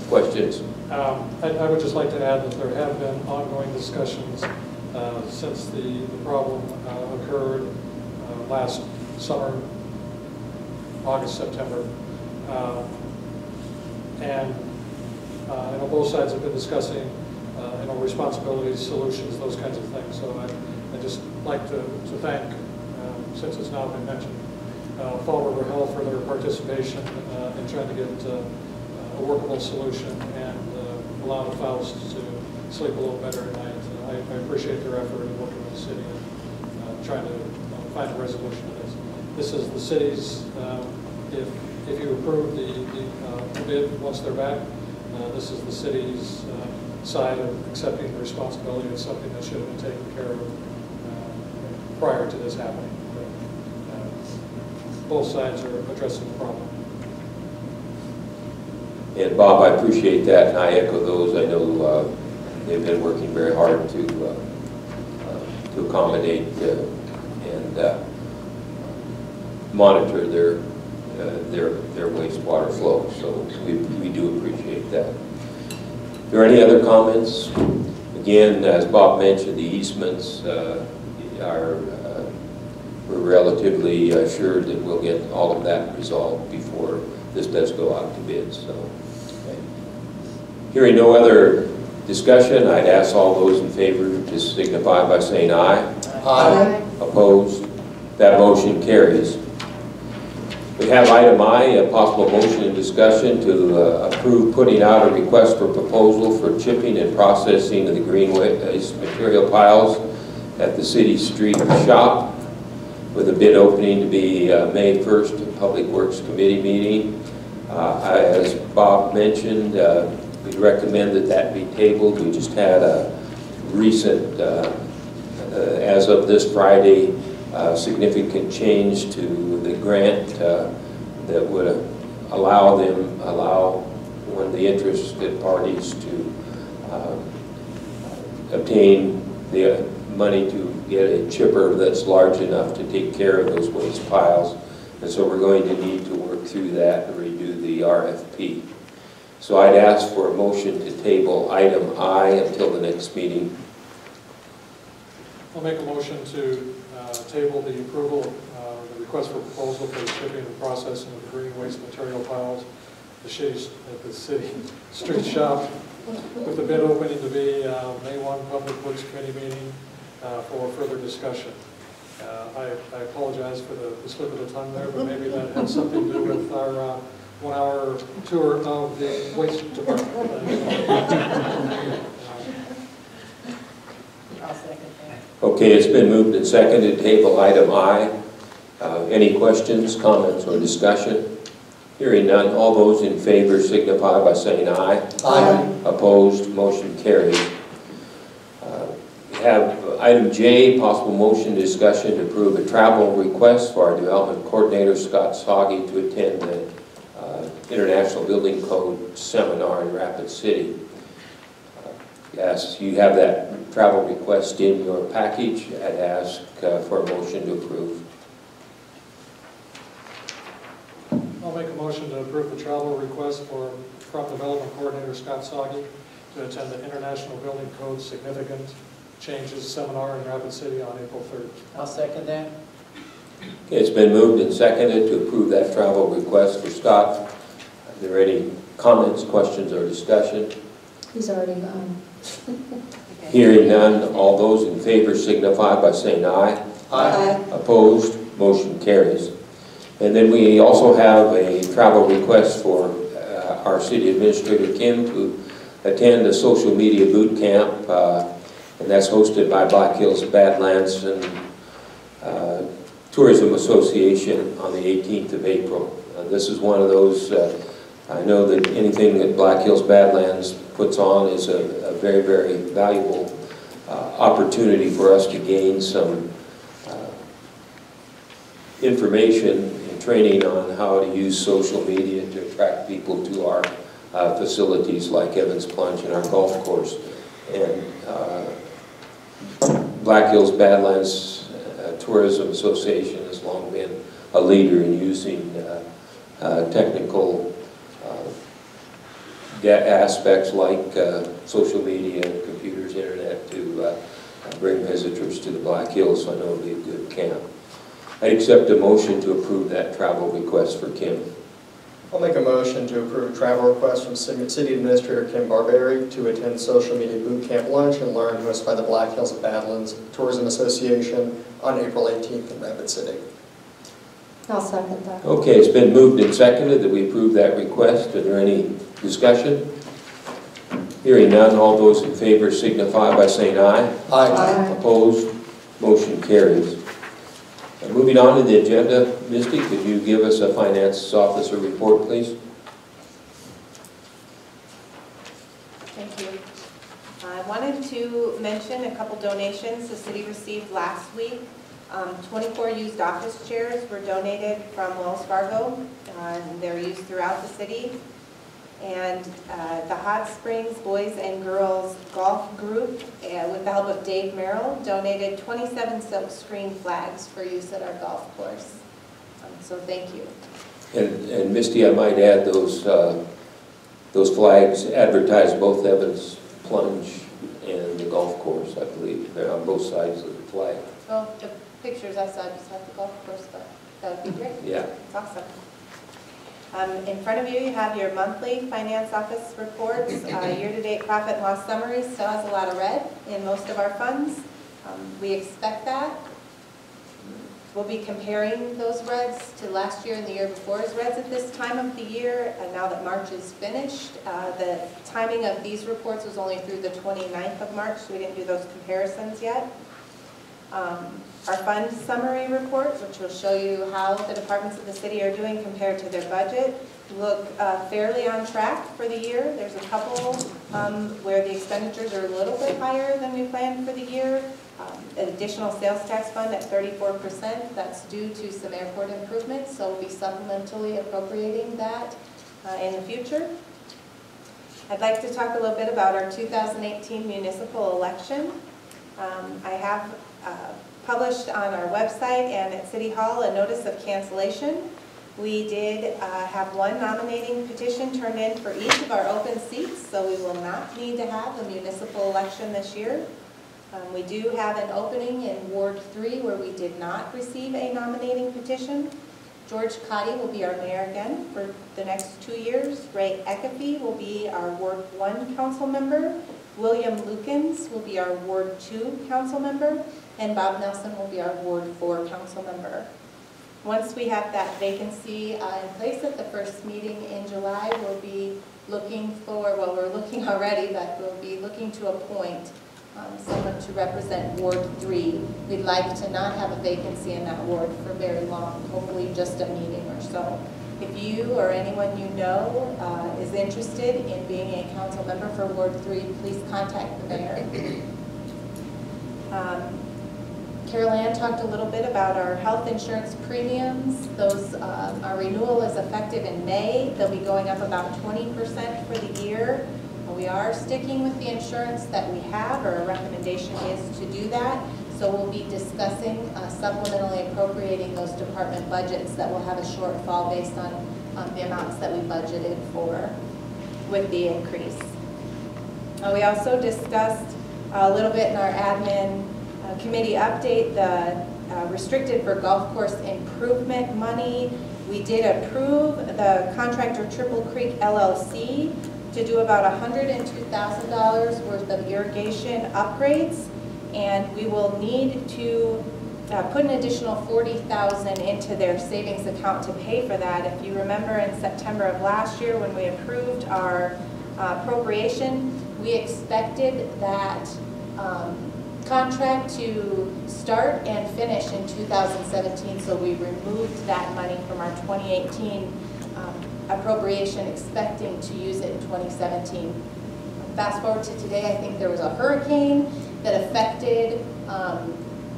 questions? I would just like to add that there have been ongoing discussions since the problem occurred last summer, August, September. And both sides have been discussing responsibilities, solutions, those kinds of things. So I'd just like to thank, since it's now been mentioned, Fall River Health for their participation in trying to get a workable solution and allow the fowls to sleep a little better at night. I appreciate their effort in working with the city and trying to find a resolution to this. This is the city's, if you approve the bid once they're back, this is the city's side of accepting the responsibility of something that should have been taken care of prior to this happening. But, both sides are addressing the problem. And Bob, I appreciate that, and I echo those. I know they've been working very hard to accommodate and monitor their wastewater flow. So we do appreciate that. Are there any other comments? Again, as Bob mentioned, the easements we're relatively assured that we'll get all of that resolved before this does go out to bid. So, okay. Hearing no other discussion, I'd ask all those in favor to signify by saying aye. Aye. Opposed? That motion carries. We have item I, a possible motion and discussion to approve putting out a request for proposal for chipping and processing of the green waste material piles at the city street shop, with a bid opening to be May 1st, Public Works Committee meeting. As Bob mentioned, we recommend that be tabled. We just had a recent, as of this Friday, significant change to the grant that would allow one of the interested parties to obtain the money to get a chipper that's large enough to take care of those waste piles. And so we're going to need to work through that and redo the RFP. So I'd ask for a motion to table item I until the next meeting. I'll make a motion to table the approval, the request for proposal for the shipping and processing of the green waste material piles at the city street shop, with the bid opening to be May 1 Public Works Committee meeting for further discussion. I apologize for the slip of the tongue there, but maybe that had something to do with our 1-hour tour of the waste department. I'll second that. Okay, it's been moved and seconded to table item I. Any questions, comments, or discussion? Hearing none, all those in favor signify by saying aye. Aye. Opposed, motion carries. We have item J, possible motion discussion to approve a travel request for our development coordinator, Scott Soggy, to attend the International Building Code Seminar in Rapid City. Yes, you have that travel request in your package. I'd ask for a motion to approve. I'll make a motion to approve the travel request from Development Coordinator Scott Soggy to attend the International Building Code Significant Changes Seminar in Rapid City on April 3rd. I'll second that. Okay, it's been moved and seconded to approve that travel request for Scott. Are there any comments, questions, or discussion? He's already gone. Hearing none, all those in favor signify by saying aye. Aye. Opposed, motion carries. And then we also have a travel request for our city administrator, Kim, to attend a social media boot camp, and that's hosted by Black Hills Badlands and Tourism Association on the 18th of April. This is one of those, I know that anything that Black Hills Badlands puts on is a very, very valuable opportunity for us to gain some information and training on how to use social media to attract people to our facilities like Evans Plunge and our golf course. And Black Hills Badlands Tourism Association has long been a leader in using technical aspects like social media, computers, internet to bring visitors to the Black Hills, so I know it'll be a good camp. I accept a motion to approve that travel request for Kim. I'll make a motion to approve a travel request from City Administrator Kim Barberry to attend Social Media Boot Camp Lunch and Learn hosted by the Black Hills Badlands Tourism Association on April 18th in Rapid City. I'll second that. Okay, it's been moved and seconded that we approve that request. Are there any discussion? Hearing none, all those in favor signify by saying aye. Aye. Opposed, motion carries. Moving on to the agenda, Misty, could you give us a finance officer report, please? Thank you. I wanted to mention a couple donations the city received last week. 24 used office chairs were donated from Wells Fargo, and they're used throughout the city. And the Hot Springs Boys and Girls Golf Group, with the help of Dave Merrill, donated 27 silk screen flags for use at our golf course. So thank you. And Misty, I might add those flags advertise both Evans Plunge and the golf course, I believe. They're on both sides of the flag. Oh, the pictures I saw just at the golf course, but that would be great. Yeah. It's awesome. In front of you, you have your monthly finance office reports. Year-to-date profit and loss summary still has a lot of red in most of our funds. We expect that. We'll be comparing those reds to last year and the year before's reds at this time of the year. And now that March is finished, the timing of these reports was only through the 29th of March, so we didn't do those comparisons yet. Our fund summary report, which will show you how the departments of the city are doing compared to their budget, look fairly on track for the year. There's a couple where the expenditures are a little bit higher than we planned for the year. An additional sales tax fund at 34%, that's due to some airport improvements, so we'll be supplementally appropriating that in the future. I'd like to talk a little bit about our 2018 municipal election. I have published on our website and at City Hall a notice of cancellation. We did have one nominating petition turned in for each of our open seats, so we will not need to have a municipal election this year. We do have an opening in Ward 3 where we did not receive a nominating petition. George Cotty will be our mayor again for the next 2 years. Ray Eckefe will be our Ward 1 council member. William Lukens will be our Ward 2 council member. And Bob Nelson will be our Ward 4 council member. Once we have that vacancy in place at the first meeting in July, we'll be looking for, well, we're looking already, but we'll be looking to appoint someone to represent Ward 3. We'd like to not have a vacancy in that ward for very long, hopefully just a meeting or so. If you or anyone you know is interested in being a council member for Ward 3, please contact the mayor. Carol Ann talked a little bit about our health insurance premiums. Those, our renewal is effective in May. They'll be going up about 20% for the year. We are sticking with the insurance that we have, or a recommendation is to do that. So we'll be discussing supplementally appropriating those department budgets that will have a shortfall based on the amounts that we budgeted for with the increase. We also discussed a little bit in our admin committee update the restricted for golf course improvement money. We did approve the contractor Triple Creek LLC to do about $102,000 worth of irrigation upgrades, and we will need to put an additional $40,000 into their savings account to pay for that. If you remember in September of last year when we approved our appropriation, we expected that contract to start and finish in 2017, so we removed that money from our 2018 appropriation, expecting to use it in 2017. Fast forward to today, I think there was a hurricane that affected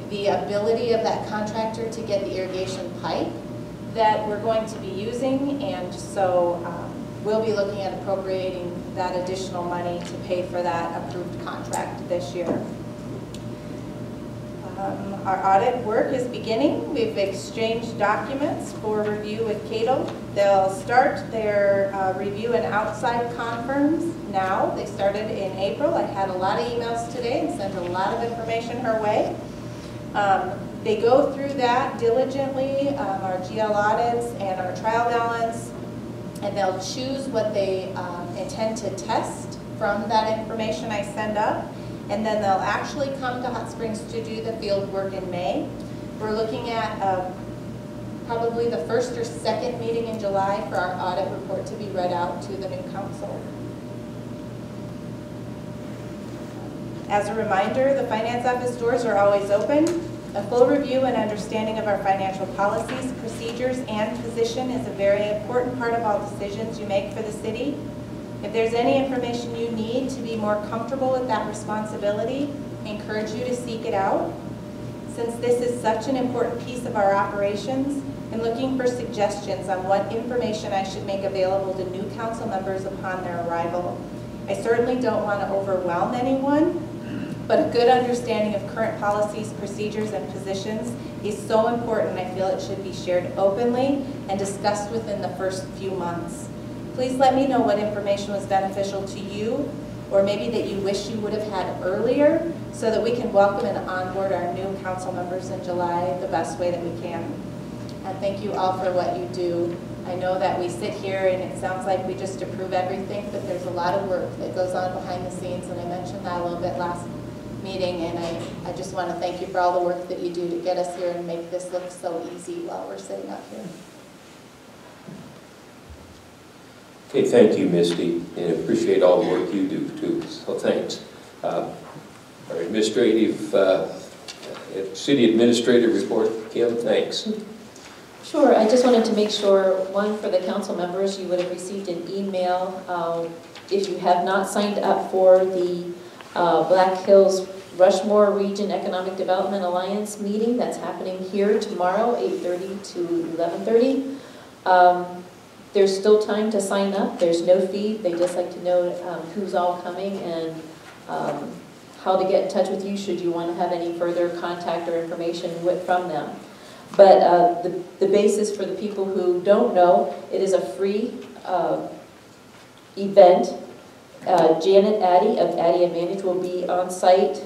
the ability of that contractor to get the irrigation pipe that we're going to be using, and so we'll be looking at appropriating that additional money to pay for that approved contract this year. Our audit work is beginning. We've exchanged documents for review with Cato. They'll start their review and outside conference now. They started in April. I had a lot of emails today and sent a lot of information her way. They go through that diligently, our GL audits and our trial balance, and they'll choose what they intend to test from that information I send up. And then they'll actually come to Hot Springs to do the field work in May. We're looking at probably the first or second meeting in July for our audit report to be read out to the new council. As a reminder, the finance office doors are always open. A full review and understanding of our financial policies, procedures, and position is a very important part of all decisions you make for the city. If there's any information you need to be more comfortable with that responsibility, I encourage you to seek it out. Since this is such an important piece of our operations, I'm looking for suggestions on what information I should make available to new council members upon their arrival. I certainly don't want to overwhelm anyone, but a good understanding of current policies, procedures, and positions is so important. I feel it should be shared openly and discussed within the first few months. Please let me know what information was beneficial to you, or maybe that you wish you would have had earlier, so that we can welcome and onboard our new council members in July the best way that we can. And thank you all for what you do. I know that we sit here and it sounds like we just approve everything, but there's a lot of work that goes on behind the scenes, and I mentioned that a little bit last meeting, and I just want to thank you for all the work that you do to get us here and make this look so easy while we're sitting up here. Okay, thank you, Misty, and appreciate all the work you do too, so thanks. Our administrative, city administrator report, Kim, thanks. Sure, I just wanted to make sure, one, for the council members, you would have received an email. If you have not signed up for the Black Hills Rushmore Region Economic Development Alliance meeting, that's happening here tomorrow, 8:30 to 11:30. There's still time to sign up. There's no fee. They just like to know who's all coming and how to get in touch with you should you want to have any further contact or information from them. But the basis for the people who don't know, it is a free event. Janet Addy of Addy Advantage will be on site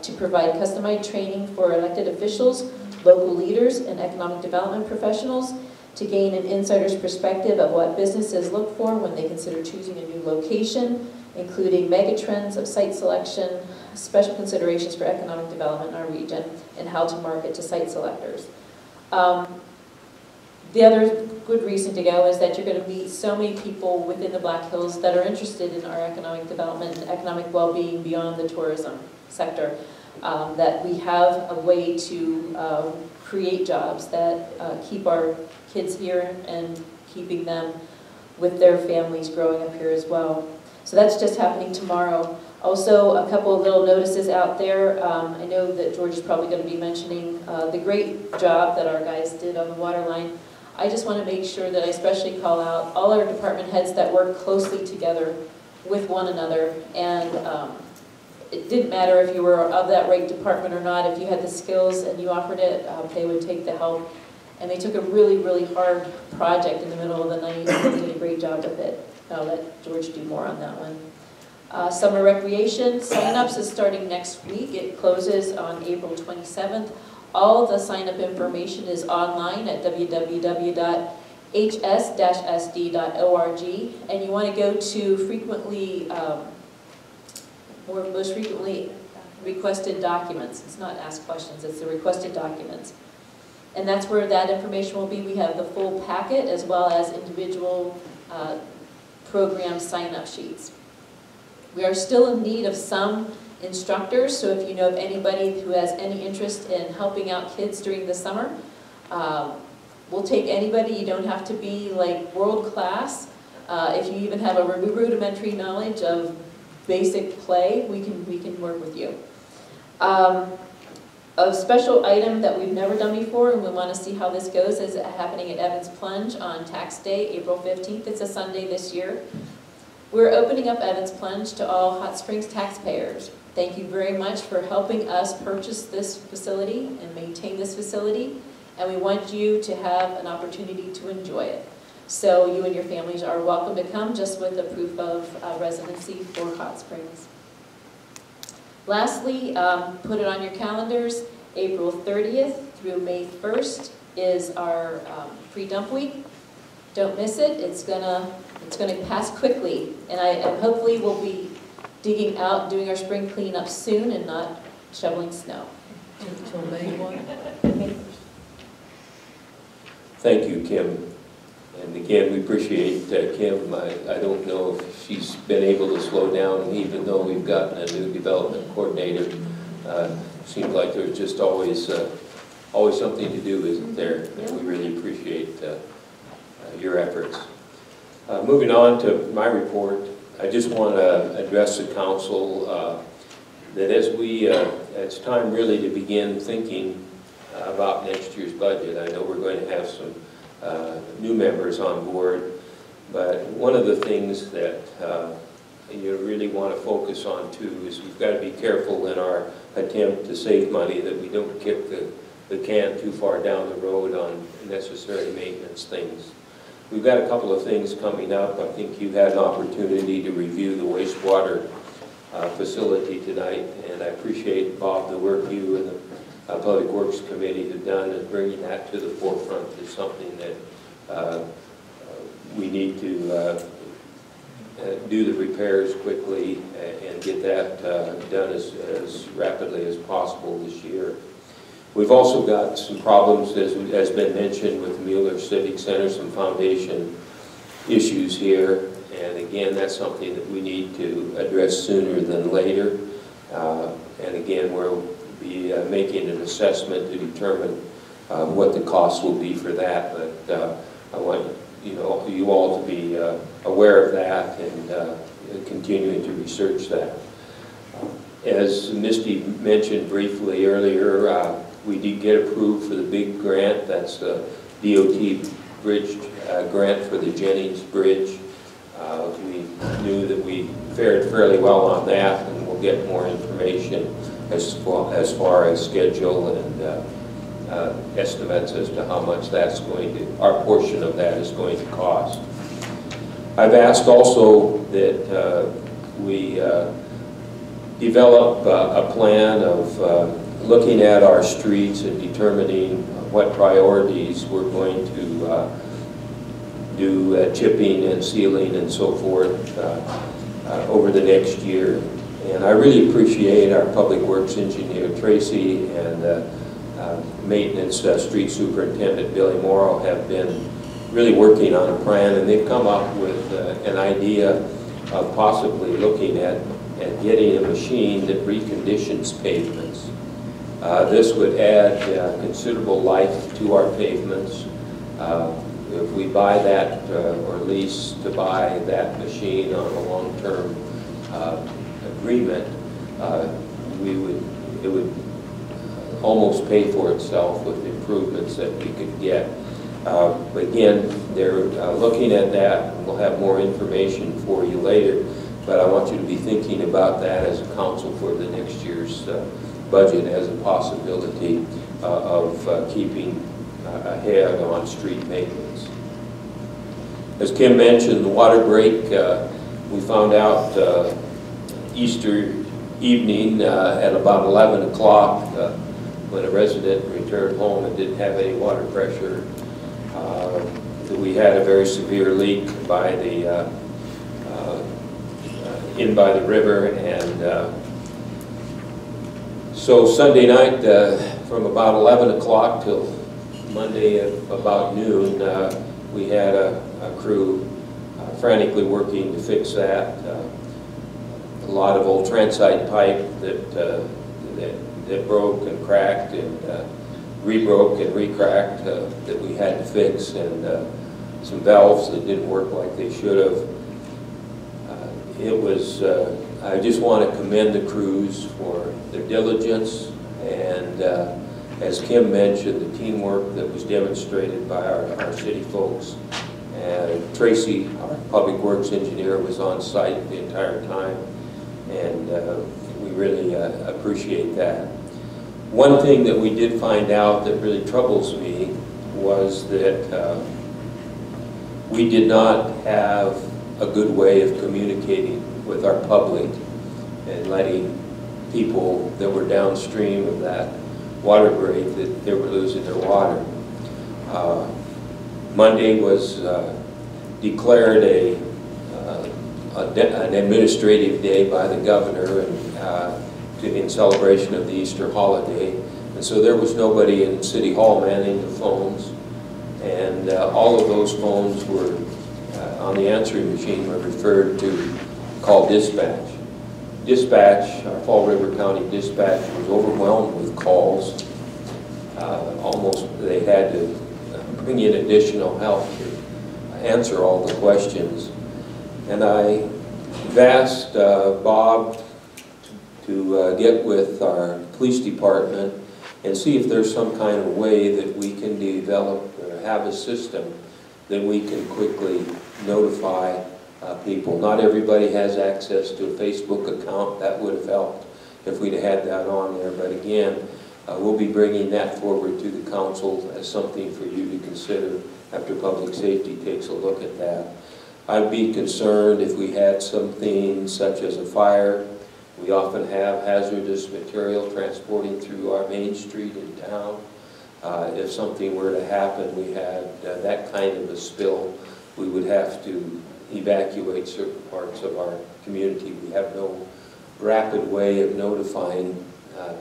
to provide customized training for elected officials, local leaders, and economic development professionals to gain an insider's perspective of what businesses look for when they consider choosing a new location, including megatrends of site selection, special considerations for economic development in our region, and how to market to site selectors. The other good reason to go is that you're going to meet so many people within the Black Hills that are interested in our economic development and economic well-being beyond the tourism sector, that we have a way to create jobs that keep our kids here and keeping them with their families growing up here as well. So that's just happening tomorrow. Also, a couple of little notices out there. I know that George is probably going to be mentioning the great job that our guys did on the water line. I just want to make sure that I especially call out all our department heads that work closely together with one another. And it didn't matter if you were of that rate department or not. If you had the skills and you offered it, they would take the help. And they took a really, really hard project in the middle of the night and did a great job with it. I'll let George do more on that one. Summer recreation sign-ups is starting next week. It closes on April 27th. All the sign-up information is online at www.hs-sd.org, and you want to go to most frequently requested documents. It's not ask questions, it's the requested documents. And that's where that information will be. We have the full packet as well as individual program sign-up sheets. We are still in need of some instructors, so if you know of anybody who has any interest in helping out kids during the summer, we'll take anybody. You don't have to be like world class. If you even have a rudimentary knowledge of basic play, we can work with you. A special item that we've never done before, and we want to see how this goes, is happening at Evans Plunge on Tax Day, April 15th. It's a Sunday this year. We're opening up Evans Plunge to all Hot Springs taxpayers. Thank you very much for helping us purchase this facility and maintain this facility, and we want you to have an opportunity to enjoy it. So you and your families are welcome to come, just with a proof of residency for Hot Springs. Lastly, put it on your calendars, April 30th through May 1st is our free dump week. Don't miss it. It's gonna pass quickly, and hopefully we'll be digging out, doing our spring cleanup soon, and not shoveling snow. Until May 1? May 1st. Thank you, Kim. And again, we appreciate Kim. I don't know if she's been able to slow down, even though we've gotten a new development coordinator. Seems like there's just always something to do, isn't there? And we really appreciate your efforts. Moving on to my report, I just want to address the council that as it's time really to begin thinking about next year's budget. I know we're going to have some new members on board, but one of the things that you really want to focus on too is we've got to be careful in our attempt to save money, that we don't kick the can too far down the road on necessary maintenance things. We've got a couple of things coming up. I think you had an opportunity to review the wastewater facility tonight, and I appreciate, Bob, the work you and the Public Works Committee have done in bringing that to the forefront. Is something that we need to do the repairs quickly and get that done as rapidly as possible this year. We've also got some problems, as has been mentioned, with Mueller Civic Center, some foundation issues here. And again, that's something that we need to address sooner than later. And again, we'll be making an assessment to determine what the cost will be for that. But I want you all to be aware of that and continuing to research that. As Misty mentioned briefly earlier, we did get approved for the big grant. That's the DOT bridge grant for the Jennings Bridge. We knew that we fared fairly well on that, and we'll get more information as far as schedule and estimates as to how much that's going to, our portion of that is going to cost. I've asked also that we develop a plan of looking at our streets and determining what priorities we're going to do chipping and sealing and so forth over the next year. And I really appreciate our Public Works engineer, Tracy, and maintenance street superintendent Billy Morrow have been really working on a plan, and they've come up with an idea of possibly looking at getting a machine that reconditions pavements. This would add considerable life to our pavements. If we buy that or lease to buy that machine on a long-term agreement, it would almost pay for itself with improvements that we could get. Again, they're looking at that. We'll have more information for you later, but I want you to be thinking about that as a council for the next year's budget as a possibility of keeping ahead on street maintenance. As Kim mentioned, the water break, we found out Easter evening at about 11 o'clock when a resident returned home and didn't have any water pressure. We had a very severe leak by the in by the river, and so Sunday night from about 11 o'clock till Monday at about noon, we had a crew frantically working to fix that. A lot of old transite pipe that broke and cracked and re-broke and re-cracked that we had to fix, and some valves that didn't work like they should have. It was, I just want to commend the crews for their diligence, and as Kim mentioned, the teamwork that was demonstrated by our city folks. And Tracy, our public works engineer, was on site the entire time, and we really appreciate that. One thing that we did find out that really troubles me was that we did not have a good way of communicating with our public and letting people that were downstream of that water break that they were losing their water. Monday was declared an administrative day by the governor and in celebration of the Easter holiday, and so there was nobody in City Hall manning the phones, and all of those phones were on the answering machine were referred to call dispatch. Dispatch, our Fall River County dispatch, was overwhelmed with calls. Almost they had to bring in additional help to answer all the questions. And I've asked Bob to get with our police department and see if there's some kind of way that we can develop or have a system that we can quickly notify people. Not everybody has access to a Facebook account. That would have helped if we'd had that on there. But again, we'll be bringing that forward to the council as something for you to consider after public safety takes a look at that. I'd be concerned if we had something such as a fire. We often have hazardous material transporting through our main street in town. If something were to happen, we had that kind of a spill, we would have to evacuate certain parts of our community. We have no rapid way of notifying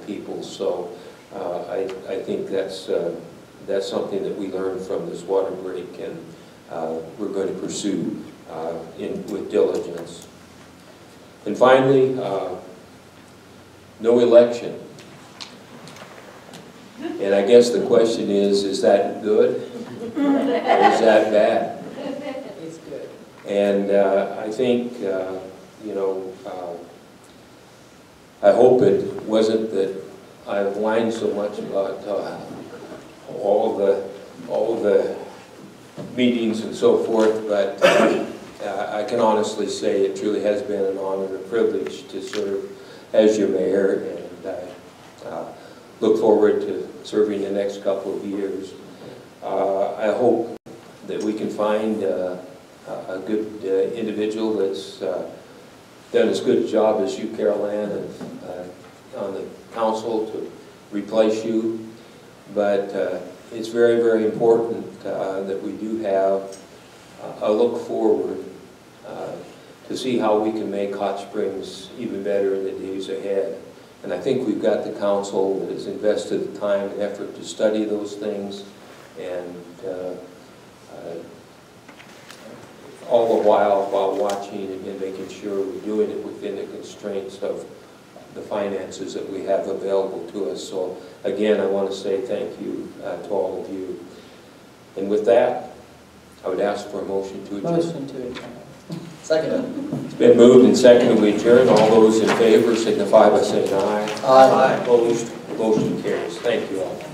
people, so I think that's something that we learned from this water break, and we're going to pursue with diligence. And finally, no election. And I guess the question is that good or is that bad? It's good. And I think, you know, I hope it wasn't that I've whined so much about all the meetings and so forth, but I can honestly say it truly has been an honor and a privilege to serve as your mayor, and I look forward to serving the next couple of years. I hope that we can find a good individual that's done as good a job as you, Carol Ann, on the council to replace you. But it's very, very important that we do have a look forward to see how we can make Hot Springs even better in the days ahead. And I think we've got the council that has invested the time and effort to study those things, and all the while watching and making sure we're doing it within the constraints of the finances that we have available to us. So again, I want to say thank you to all of you. And with that, I would ask for a motion to adjourn. Motion to adjourn. Second. It's been moved and seconded we adjourn. All those in favor signify by saying aye. Aye. Opposed, motion carries. Thank you all.